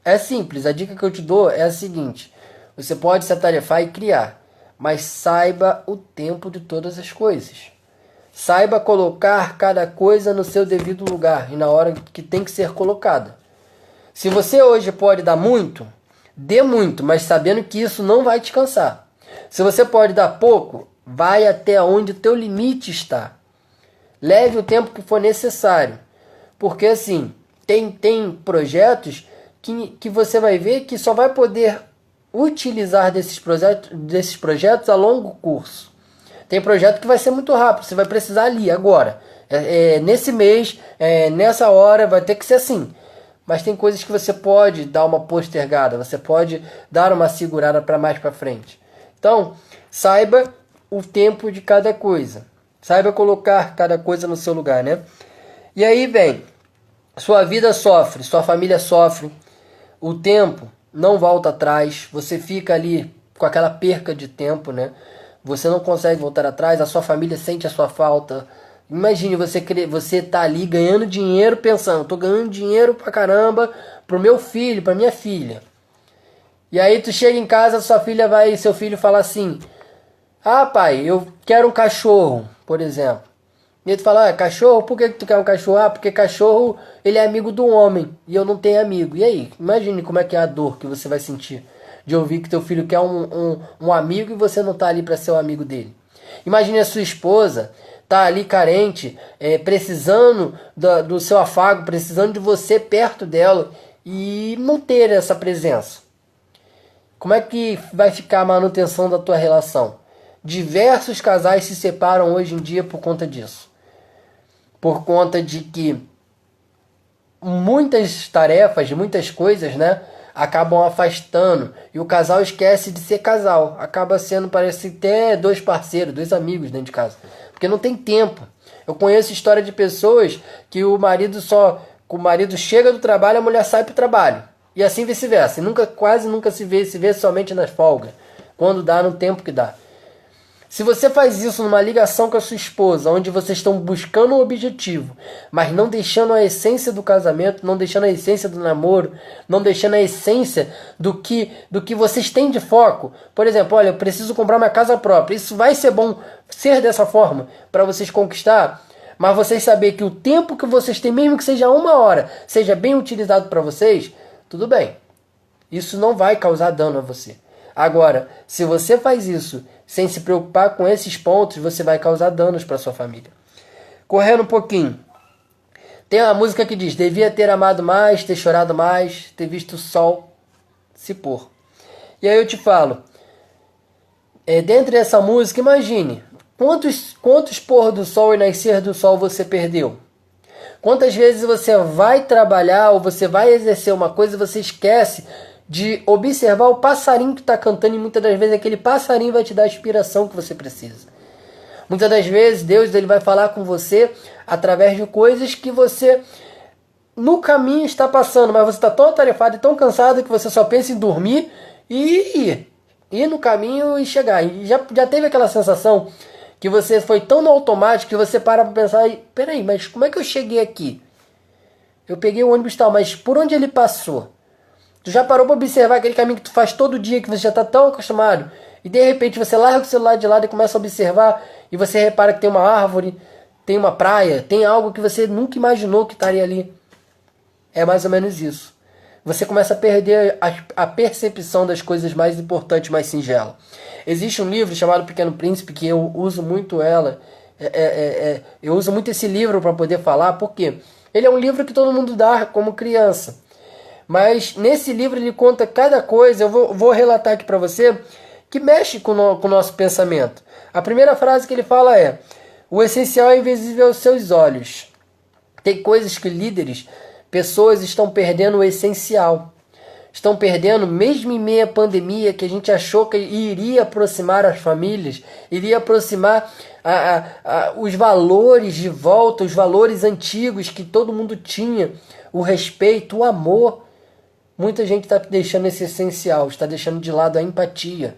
É simples, a dica que eu te dou é a seguinte: você pode se atarefar e criar, mas saiba o tempo de todas as coisas. Saiba colocar cada coisa no seu devido lugar e na hora que tem que ser colocada. Se você hoje pode dar muito, dê muito, mas sabendo que isso não vai te cansar. Se você pode dar pouco, vai até onde o teu limite está. Leve o tempo que for necessário. Porque assim, tem projetos que você vai ver que só vai poder utilizar desses projetos a longo curso. Tem projeto que vai ser muito rápido, você vai precisar ali, agora. Nesse mês, nessa hora, vai ter que ser assim. Mas tem coisas que você pode dar uma postergada, você pode dar uma segurada para mais para frente. Então, saiba o tempo de cada coisa. Saiba colocar cada coisa no seu lugar, né? E aí vem, sua vida sofre, sua família sofre, o tempo não volta atrás, você fica ali com aquela perca de tempo, né? Você não consegue voltar atrás, a sua família sente a sua falta. Imagine você tá ali ganhando dinheiro pensando, tô ganhando dinheiro pra caramba pro meu filho, pra minha filha. E aí tu chega em casa, seu filho fala assim: "Ah, pai, eu quero um cachorro", por exemplo. E aí tu fala: "Cachorro? Por que tu quer um cachorro?" "Ah, porque cachorro, ele é amigo do homem e eu não tenho amigo." E aí, imagine como é que é a dor que você vai sentir de ouvir que teu filho quer um amigo e você não tá ali para ser o amigo dele. Imagine a sua esposa tá ali carente, precisando do seu afago, precisando de você perto dela e não ter essa presença. Como é que vai ficar a manutenção da tua relação? Diversos casais se separam hoje em dia por conta disso. Por conta de que muitas tarefas, muitas coisas, né, acabam afastando. E o casal esquece de ser casal. Acaba sendo, parece até dois parceiros, dois amigos dentro de casa. Porque não tem tempo. Eu conheço história de pessoas que o marido chega do trabalho, a mulher sai para o trabalho. E assim vice-versa. Quase nunca se vê somente nas folgas. Quando dá, no tempo que dá. Se você faz isso numa ligação com a sua esposa, onde vocês estão buscando um objetivo, mas não deixando a essência do casamento, não deixando a essência do namoro, não deixando a essência do que vocês têm de foco. Por exemplo, olha, eu preciso comprar uma casa própria. Isso vai ser bom ser dessa forma para vocês conquistar, mas vocês saber que o tempo que vocês têm, mesmo que seja 1 hora, seja bem utilizado para vocês, tudo bem. Isso não vai causar dano a você. Agora, se você faz isso sem se preocupar com esses pontos, você vai causar danos para sua família. Correndo um pouquinho. Tem uma música que diz: devia ter amado mais, ter chorado mais, ter visto o sol se pôr. E aí eu te falo, dentro dessa música, imagine, quantos pôr do sol e nascer do sol você perdeu? Quantas vezes você vai trabalhar ou você vai exercer uma coisa e você esquece de observar o passarinho que está cantando, e muitas das vezes aquele passarinho vai te dar a inspiração que você precisa. Muitas das vezes Deus ele vai falar com você através de coisas que você no caminho está passando, mas você está tão atarefado e tão cansado que você só pensa em dormir e ir no caminho e chegar. E já teve aquela sensação que você foi tão no automático que você para pensar: peraí, mas como é que eu cheguei aqui? Eu peguei o ônibus tal, mas por onde ele passou? Tu já parou para observar aquele caminho que tu faz todo dia, que você já está tão acostumado, e de repente você larga o celular de lado e começa a observar, e você repara que tem uma árvore, tem uma praia, tem algo que você nunca imaginou que estaria ali. É mais ou menos isso. Você começa a perder a percepção das coisas mais importantes, mais singelas. Existe um livro chamado Pequeno Príncipe, que eu uso muito eu uso muito esse livro para poder falar, porque ele é um livro que todo mundo dá como criança. Mas nesse livro ele conta cada coisa, eu vou relatar aqui para você, que mexe com o nosso pensamento. A primeira frase que ele fala é: o essencial é invisível aos seus olhos. Tem coisas que líderes, pessoas estão perdendo o essencial. Estão perdendo, mesmo em meio à pandemia, que a gente achou que iria aproximar as famílias, iria aproximar os valores de volta, os valores antigos que todo mundo tinha, o respeito, o amor. Muita gente está deixando esse essencial, está deixando de lado a empatia,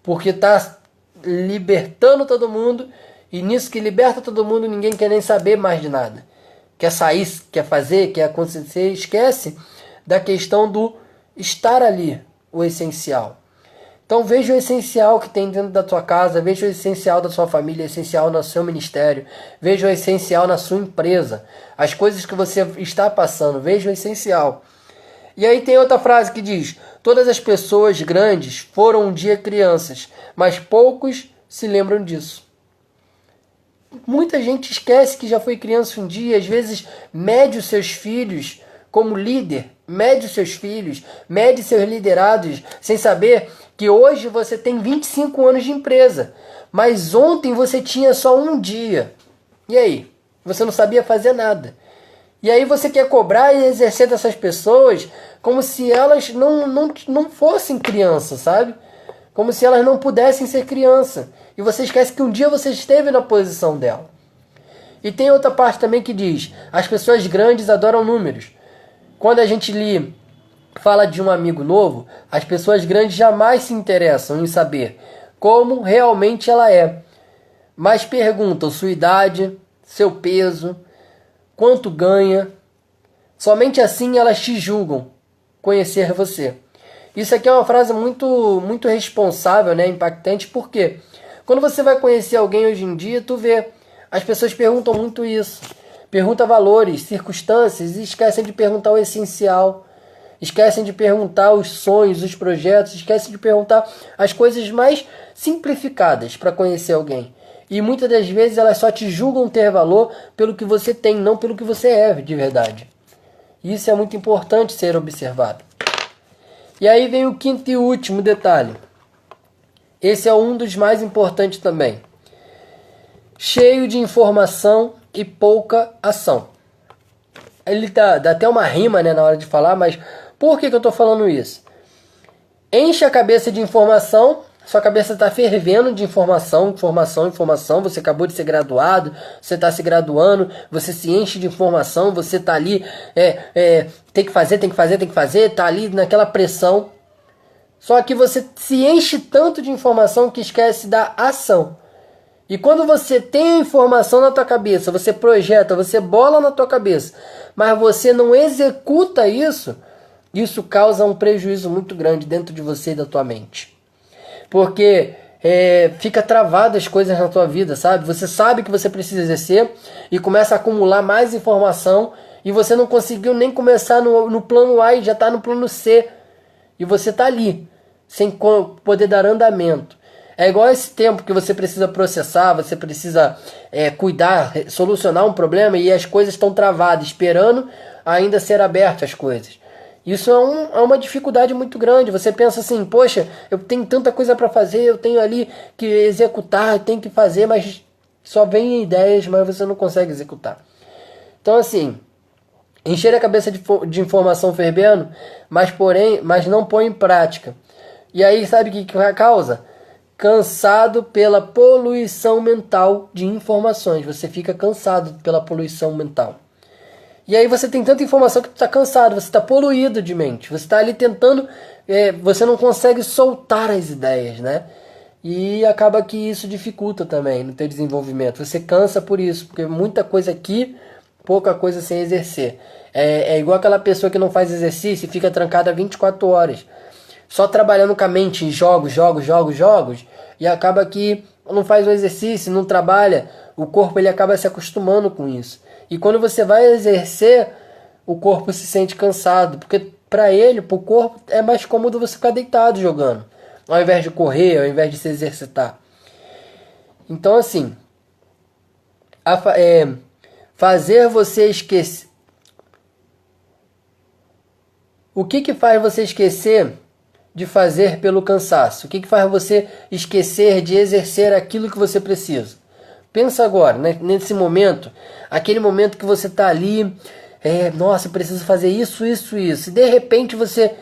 porque está libertando todo mundo, e nisso que liberta todo mundo, ninguém quer nem saber mais de nada. Quer sair, quer fazer, quer acontecer, esquece da questão do estar ali, o essencial. Então veja o essencial que tem dentro da tua casa, veja o essencial da sua família, o essencial no seu ministério, veja o essencial na sua empresa, as coisas que você está passando, veja o essencial. E aí tem outra frase que diz: todas as pessoas grandes foram um dia crianças, mas poucos se lembram disso. Muita gente esquece que já foi criança um dia, às vezes mede os seus filhos como líder, mede os seus filhos, mede seus liderados, sem saber que hoje você tem 25 anos de empresa, mas ontem você tinha só um dia. E aí? Você não sabia fazer nada. E aí você quer cobrar e exercer dessas pessoas como se elas não fossem crianças, sabe? Como se elas não pudessem ser criança. E você esquece que um dia você esteve na posição dela. E tem outra parte também que diz: as pessoas grandes adoram números. Quando a gente fala de um amigo novo, as pessoas grandes jamais se interessam em saber como realmente ela é. Mas perguntam sua idade, seu peso, quanto ganha. Somente assim elas te julgam conhecer você. Isso aqui é uma frase muito responsável, né? Impactante, porque quando você vai conhecer alguém hoje em dia, tu vê, as pessoas perguntam muito isso. Perguntam valores, circunstâncias, e esquecem de perguntar o essencial. Esquecem de perguntar os sonhos, os projetos, esquecem de perguntar as coisas mais simplificadas para conhecer alguém. E muitas das vezes elas só te julgam ter valor pelo que você tem, não pelo que você é de verdade. Isso é muito importante ser observado. E aí vem o quinto e último detalhe. Esse é um dos mais importantes também. Cheio de informação e pouca ação. Ele dá até uma rima, né, na hora de falar, mas por que eu estou falando isso? Enche a cabeça de informação, sua cabeça está fervendo de informação, você acabou de ser graduado, você está se graduando, você se enche de informação, você está ali, tem que fazer, está ali naquela pressão. Só que você se enche tanto de informação que esquece da ação. E quando você tem a informação na tua cabeça, você projeta, você bola na tua cabeça, mas você não executa isso, isso causa um prejuízo muito grande dentro de você e da tua mente. Porque fica travado as coisas na tua vida, sabe? Você sabe que você precisa exercer e começa a acumular mais informação e você não conseguiu nem começar no plano A e já está no plano C. E você está ali, sem poder dar andamento. É igual esse tempo que você precisa processar, você precisa cuidar, solucionar um problema e as coisas estão travadas, esperando ainda ser abertas as coisas. Isso é uma dificuldade muito grande. Você pensa assim, poxa, eu tenho tanta coisa para fazer, eu tenho ali que executar, eu tenho que fazer, mas só vem ideias, mas você não consegue executar. Então assim, encher a cabeça de informação fervendo, mas não põe em prática. E aí sabe o que a causa? Cansado pela poluição mental de informações. Você fica cansado pela poluição mental. E aí você tem tanta informação que tu está cansado, você está poluído de mente. Você está ali tentando, você não consegue soltar as ideias, né? E acaba que isso dificulta também no teu desenvolvimento. Você cansa por isso, porque muita coisa aqui, pouca coisa sem exercer. É igual aquela pessoa que não faz exercício e fica trancada 24 horas. Só trabalhando com a mente em jogos, e acaba que não faz o exercício, não trabalha, o corpo ele acaba se acostumando com isso. E quando você vai exercer, o corpo se sente cansado, porque para o corpo é mais cômodo você ficar deitado jogando, ao invés de correr, ao invés de se exercitar. Então assim, fazer você esquecer. O que faz você esquecer de fazer pelo cansaço? O que faz você esquecer de exercer aquilo que você precisa? Pensa agora, né, nesse momento, aquele momento que você está ali, nossa, eu preciso fazer isso. E de repente você,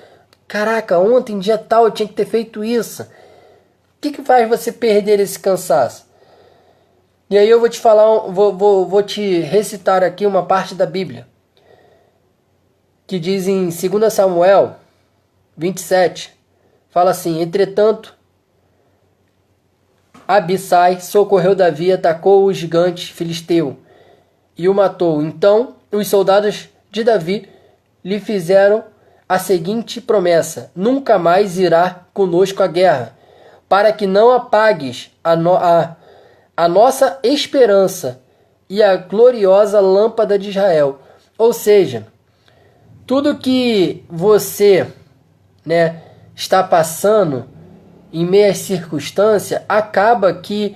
caraca, ontem, dia tal, eu tinha que ter feito isso. O que faz você perder esse cansaço? E aí eu vou te falar, vou te recitar aqui uma parte da Bíblia, que diz em 2 Samuel 27, fala assim: entretanto, Abissai socorreu Davi e atacou o gigante filisteu e o matou. Então os soldados de Davi lhe fizeram a seguinte promessa: nunca mais irá conosco à guerra, para que não apagues a nossa esperança e a gloriosa lâmpada de Israel. Ou seja, tudo que você, né, está passando em meio às circunstâncias, acaba que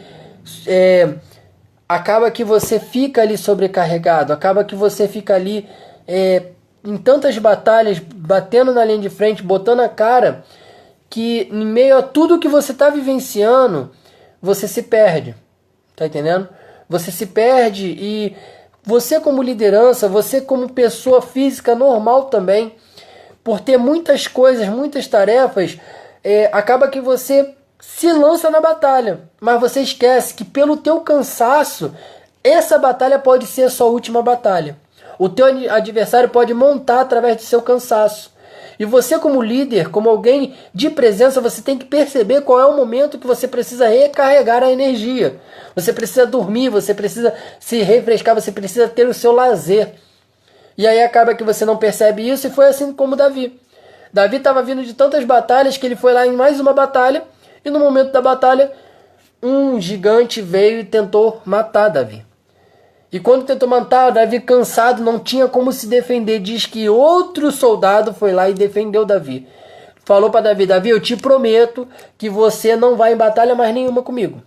você fica ali sobrecarregado, acaba que você fica ali em tantas batalhas, batendo na linha de frente, botando a cara, que em meio a tudo que você está vivenciando, você se perde. Tá entendendo? Você se perde e você como liderança, você como pessoa física normal também, por ter muitas coisas, muitas tarefas, acaba que você se lança na batalha, mas você esquece que pelo teu cansaço, essa batalha pode ser a sua última batalha. O teu adversário pode montar através do seu cansaço. E você como líder, como alguém de presença, você tem que perceber qual é o momento que você precisa recarregar a energia. Você precisa dormir, você precisa se refrescar, você precisa ter o seu lazer. E aí acaba que você não percebe isso, e foi assim como Davi. Davi estava vindo de tantas batalhas que ele foi lá em mais uma batalha, e no momento da batalha, um gigante veio e tentou matar Davi. E quando tentou matar, Davi, cansado, não tinha como se defender. Diz que outro soldado foi lá e defendeu Davi. Falou para Davi: Davi, eu te prometo que você não vai em batalha mais nenhuma comigo.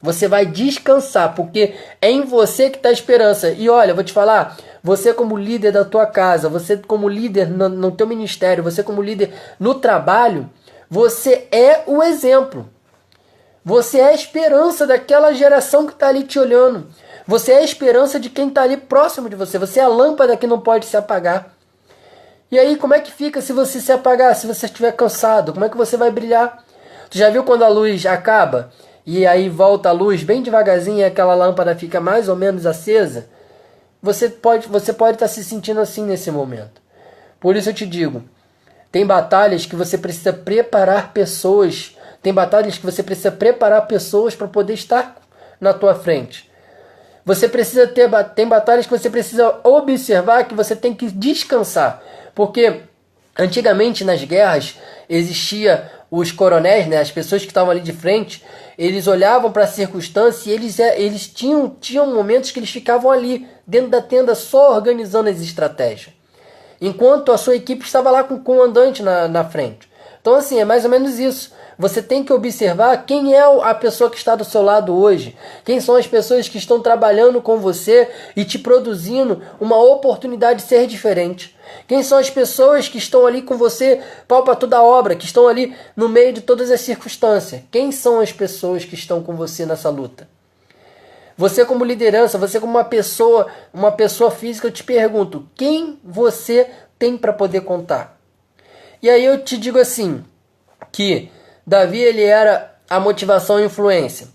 Você vai descansar, porque é em você que está a esperança. E olha, vou te falar, você como líder da tua casa, você como líder no teu ministério, você como líder no trabalho, você é o exemplo. Você é a esperança daquela geração que está ali te olhando. Você é a esperança de quem está ali próximo de você. Você é a lâmpada que não pode se apagar. E aí, como é que fica se você se apagar, se você estiver cansado? Como é que você vai brilhar? Tu já viu quando a luz acaba e aí volta a luz bem devagarzinho e aquela lâmpada fica mais ou menos acesa? Você pode estar se sentindo assim nesse momento. Por isso eu te digo, tem batalhas que você precisa preparar pessoas. Tem batalhas que você precisa preparar pessoas para poder estar na tua frente. Você precisa tem batalhas que você precisa observar, que você tem que descansar. Porque antigamente nas guerras existia os coronéis, né, as pessoas que estavam ali de frente, eles olhavam para a circunstância e eles tinham momentos que eles ficavam ali dentro da tenda só organizando as estratégias, enquanto a sua equipe estava lá com o comandante na frente. Então assim, é mais ou menos isso. Você tem que observar quem é a pessoa que está do seu lado hoje. Quem são as pessoas que estão trabalhando com você e te produzindo uma oportunidade de ser diferente. Quem são as pessoas que estão ali com você, pau para toda a obra, que estão ali no meio de todas as circunstâncias. Quem são as pessoas que estão com você nessa luta? Você como liderança, você como uma pessoa física, eu te pergunto, quem você tem para poder contar? E aí eu te digo assim, que Davi, ele era a motivação e influência.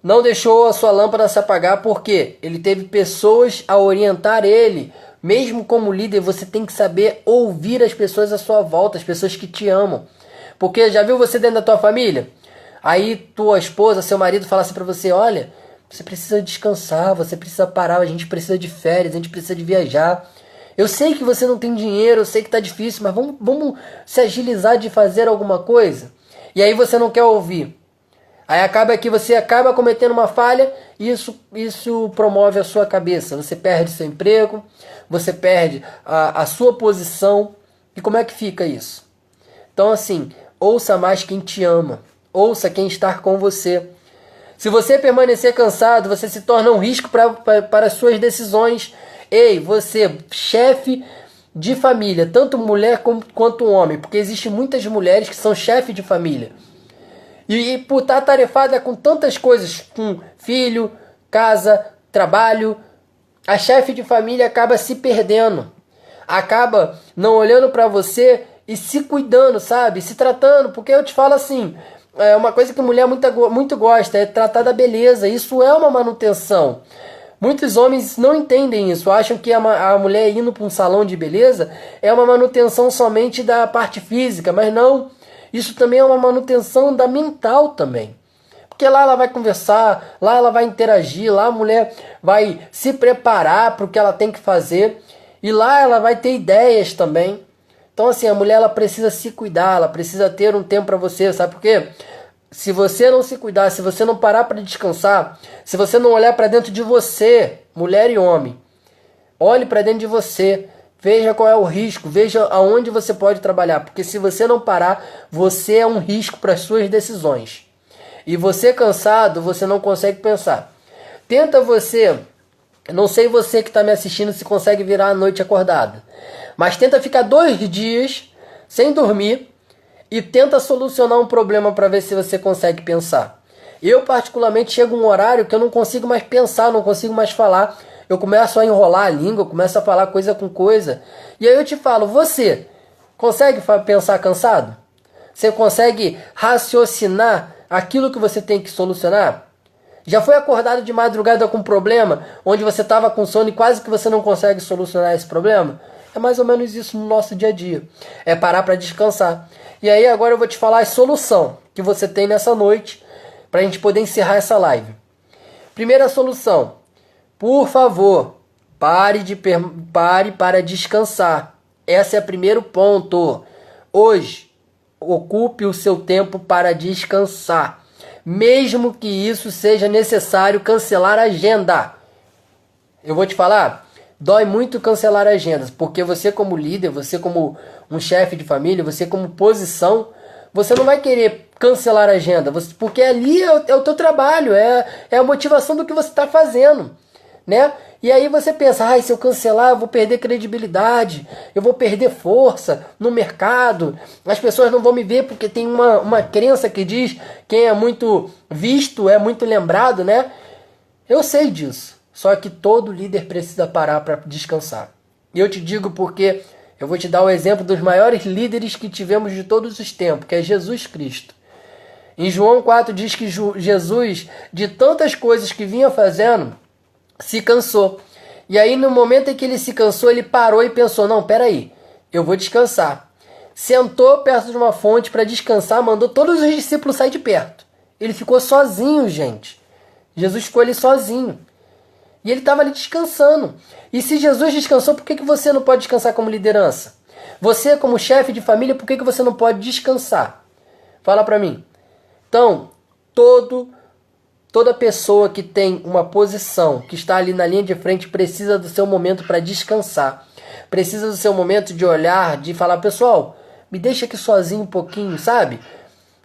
Não deixou a sua lâmpada se apagar porque ele teve pessoas a orientar ele. Mesmo como líder, você tem que saber ouvir as pessoas à sua volta, as pessoas que te amam. Porque já viu você dentro da tua família? Aí tua esposa, seu marido fala assim pra você: olha, você precisa descansar, você precisa parar, a gente precisa de férias, a gente precisa de viajar. Eu sei que você não tem dinheiro, eu sei que tá difícil, mas vamos se agilizar de fazer alguma coisa. E aí você não quer ouvir. Aí acaba que você acaba cometendo uma falha e isso promove a sua cabeça. Você perde seu emprego, você perde a sua posição. E como é que fica isso? Então assim, ouça mais quem te ama. Ouça quem está com você. Se você permanecer cansado, você se torna um risco para as suas decisões. Ei, você, chefe de família, tanto mulher quanto homem, porque existem muitas mulheres que são chefe de família. E por estar atarefada com tantas coisas, com filho, casa, trabalho, a chefe de família acaba se perdendo. Acaba não olhando para você e se cuidando, sabe? Se tratando, porque eu te falo assim, é uma coisa que mulher muito gosta, é tratar da beleza. Isso é uma manutenção. Muitos homens não entendem isso, acham que a mulher indo para um salão de beleza é uma manutenção somente da parte física, mas não. Isso também é uma manutenção da mental também. Porque lá ela vai conversar, lá ela vai interagir, lá a mulher vai se preparar para o que ela tem que fazer e lá ela vai ter ideias também. Então assim, a mulher ela precisa se cuidar, ela precisa ter um tempo para você, sabe por quê? Se você não se cuidar, se você não parar para descansar, se você não olhar para dentro de você, mulher e homem, olhe para dentro de você, veja qual é o risco, veja aonde você pode trabalhar, porque se você não parar, você é um risco para as suas decisões. E você cansado, você não consegue pensar. Tenta você, não sei você que está me assistindo se consegue virar a noite acordada, mas tenta ficar 2 dias sem dormir, e tenta solucionar um problema para ver se você consegue pensar. Eu particularmente chego um horário que eu não consigo mais pensar, não consigo mais falar. Eu começo a enrolar a língua, começo a falar coisa com coisa. E aí eu te falo, você consegue pensar cansado? Você consegue raciocinar aquilo que você tem que solucionar? Já foi acordado de madrugada com um problema, onde você estava com sono e quase que você não consegue solucionar esse problema? É mais ou menos isso no nosso dia a dia. É parar para descansar. E aí agora eu vou te falar a solução que você tem nessa noite para a gente poder encerrar essa live. Primeira solução. Por favor, pare para descansar. Esse é o primeiro ponto. Hoje, ocupe o seu tempo para descansar. Mesmo que isso seja necessário cancelar a agenda. Eu vou te falar, dói muito cancelar agendas, porque você como líder, você como um chefe de família, você como posição, você não vai querer cancelar a agenda, porque ali é o teu trabalho, é a motivação do que você está fazendo, né? E aí você pensa, se eu cancelar eu vou perder credibilidade, eu vou perder força no mercado, as pessoas não vão me ver porque tem uma crença que diz quem é muito visto é muito lembrado, né? Eu sei disso. Só que todo líder precisa parar para descansar. E eu te digo porque eu vou te dar o exemplo dos maiores líderes que tivemos de todos os tempos, que é Jesus Cristo. Em João 4 diz que Jesus, de tantas coisas que vinha fazendo, se cansou. E aí no momento em que ele se cansou, ele parou e pensou, não, peraí, eu vou descansar. Sentou perto de uma fonte para descansar, mandou todos os discípulos sair de perto. Ele ficou sozinho, gente. Jesus ficou ali sozinho. E ele estava ali descansando. E se Jesus descansou, por que você não pode descansar como liderança? Você como chefe de família, por que você não pode descansar? Fala para mim. Então, toda pessoa que tem uma posição, que está ali na linha de frente, precisa do seu momento para descansar. Precisa do seu momento de olhar, de falar, pessoal, me deixa aqui sozinho um pouquinho, sabe?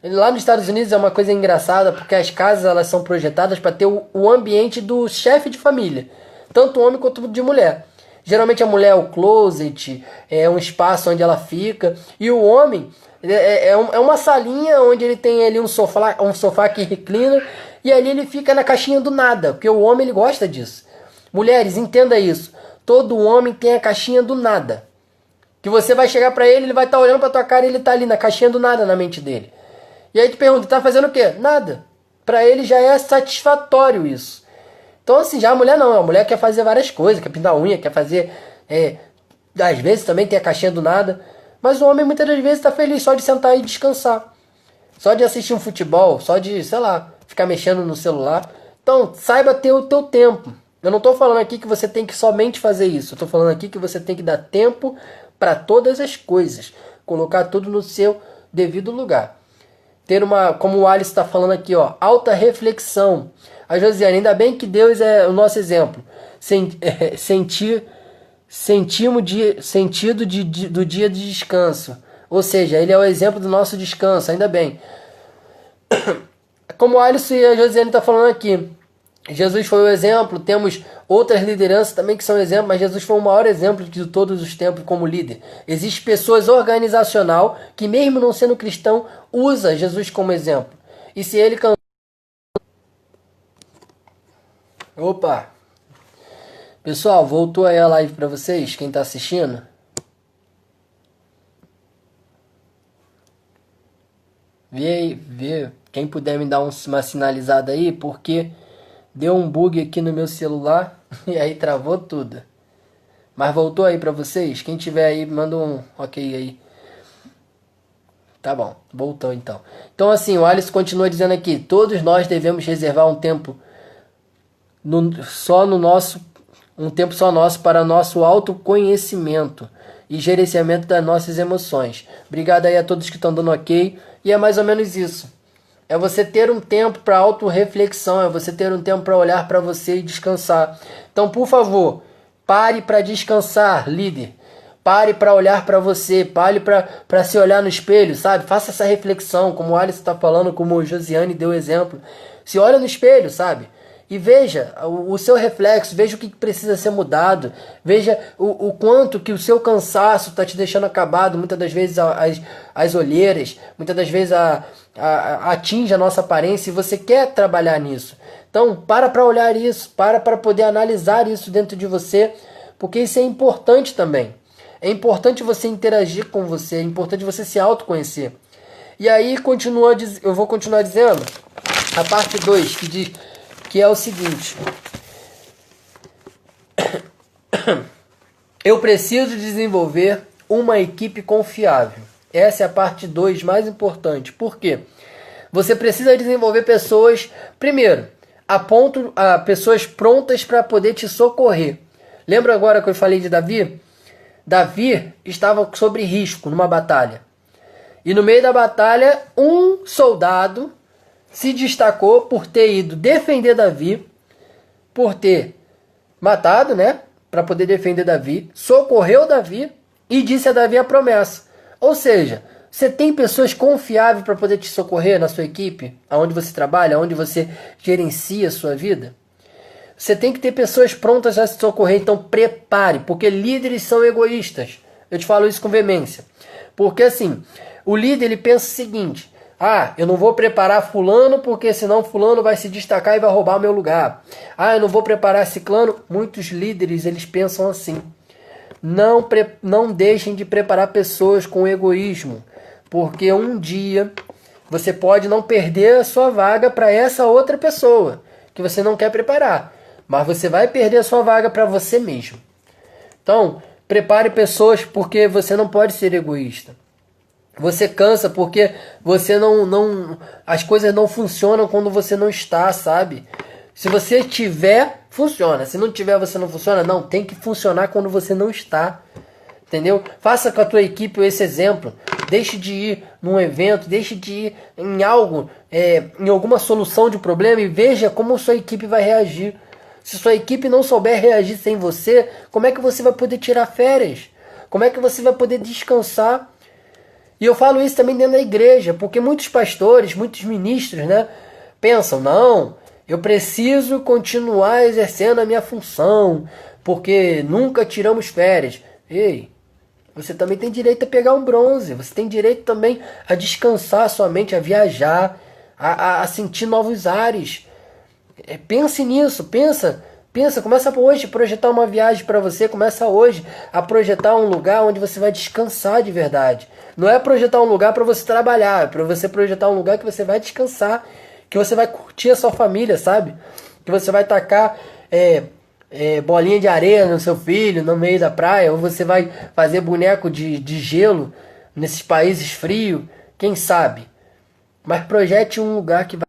Lá nos Estados Unidos é uma coisa engraçada, porque as casas elas são projetadas para ter o ambiente do chefe de família, tanto homem quanto de mulher. Geralmente a mulher é o closet, é um espaço onde ela fica, e o homem é uma salinha onde ele tem ali um sofá que reclina, e ali ele fica na caixinha do nada, porque o homem ele gosta disso. Mulheres, entenda isso, todo homem tem a caixinha do nada, que você vai chegar para ele vai estar olhando para tua cara e ele está ali na caixinha do nada na mente dele. E aí te pergunta, tá fazendo o quê? Nada. Pra ele já é satisfatório isso. Então assim, já a mulher não. A mulher quer fazer várias coisas, quer pintar unha, quer fazer... às vezes também tem a caixinha do nada. Mas o homem muitas das vezes tá feliz só de sentar e descansar. Só de assistir um futebol, só de, sei lá, ficar mexendo no celular. Então, saiba ter o teu tempo. Eu não estou falando aqui que você tem que somente fazer isso. Eu estou falando aqui que você tem que dar tempo para todas as coisas. Colocar tudo no seu devido lugar. Ter uma, como o Alice está falando aqui, ó, alta reflexão. A Josiane, ainda bem que Deus é o nosso exemplo. Sentido do dia de descanso. Ou seja, ele é o exemplo do nosso descanso, ainda bem. Como o Alice e a Josiane estão falando aqui, Jesus foi o exemplo, temos outras lideranças também que são exemplos, mas Jesus foi o maior exemplo de todos os tempos como líder. Existem pessoas organizacional que mesmo não sendo cristão, usa Jesus como exemplo. E se ele cansou... Opa! Pessoal, voltou aí a live para vocês, quem está assistindo? Vê, quem puder me dar uma sinalizada aí, porque deu um bug aqui no meu celular e aí travou tudo. Mas voltou aí para vocês? Quem tiver aí, manda um ok aí. Tá bom, voltou então. Então assim, o Alice continua dizendo aqui, todos nós devemos reservar um tempo um tempo só nosso para nosso autoconhecimento e gerenciamento das nossas emoções. Obrigado aí a todos que estão dando ok. E é mais ou menos isso. É você ter um tempo para autorreflexão, é você ter um tempo para olhar para você e descansar. Então, por favor, pare para descansar, líder. Pare para olhar para você, pare para se olhar no espelho, sabe? Faça essa reflexão, como o Alice está falando, como o Josiane deu exemplo. Se olha no espelho, sabe? E veja o seu reflexo, veja o que precisa ser mudado, veja o quanto que o seu cansaço está te deixando acabado, muitas das vezes as olheiras, muitas das vezes atinge a nossa aparência e você quer trabalhar nisso. Então, para olhar isso, para poder analisar isso dentro de você, porque isso é importante também. É importante você interagir com você, é importante você se autoconhecer. E aí, eu vou continuar dizendo, a parte 2, que é o seguinte: eu preciso desenvolver uma equipe confiável. Essa é a parte 2 mais importante. Por quê? Você precisa desenvolver pessoas, primeiro, a pessoas prontas para poder te socorrer. Lembra agora que eu falei de Davi? Davi estava sob risco numa batalha. E no meio da batalha, um soldado se destacou por ter ido defender Davi, por ter matado, né, para poder defender Davi, socorreu Davi e disse a Davi a promessa. Ou seja, você tem pessoas confiáveis para poder te socorrer na sua equipe, aonde você trabalha, aonde você gerencia a sua vida? Você tem que ter pessoas prontas a se socorrer, então prepare, porque líderes são egoístas. Eu te falo isso com veemência. Porque assim, o líder ele pensa o seguinte: eu não vou preparar fulano porque senão fulano vai se destacar e vai roubar o meu lugar. Eu não vou preparar ciclano. Muitos líderes eles pensam assim. Não deixem de preparar pessoas com egoísmo, porque um dia você pode não perder a sua vaga para essa outra pessoa que você não quer preparar, mas você vai perder a sua vaga para você mesmo. Então, prepare pessoas porque você não pode ser egoísta. Você cansa porque você as coisas não funcionam quando você não está, sabe? Se você tiver, funciona. Se não tiver, você não funciona. Não, tem que funcionar quando você não está. Entendeu? Faça com a tua equipe esse exemplo. Deixe de ir num evento, deixe de ir em algo, em alguma solução de problema e veja como sua equipe vai reagir. Se sua equipe não souber reagir sem você, como é que você vai poder tirar férias? Como é que você vai poder descansar? E eu falo isso também dentro da igreja, porque muitos pastores, muitos ministros, né, pensam, não, eu preciso continuar exercendo a minha função, porque nunca tiramos férias. Ei, você também tem direito a pegar um bronze, você tem direito também a descansar sua mente, a viajar, a sentir novos ares. Pense nisso, pensa, começa hoje a projetar uma viagem para você, começa hoje a projetar um lugar onde você vai descansar de verdade. Não é projetar um lugar para você trabalhar, é para você projetar um lugar que você vai descansar, que você vai curtir a sua família, sabe? Que você vai tacar bolinha de areia no seu filho no meio da praia, ou você vai fazer boneco de gelo nesses países frios, quem sabe? Mas projete um lugar que vai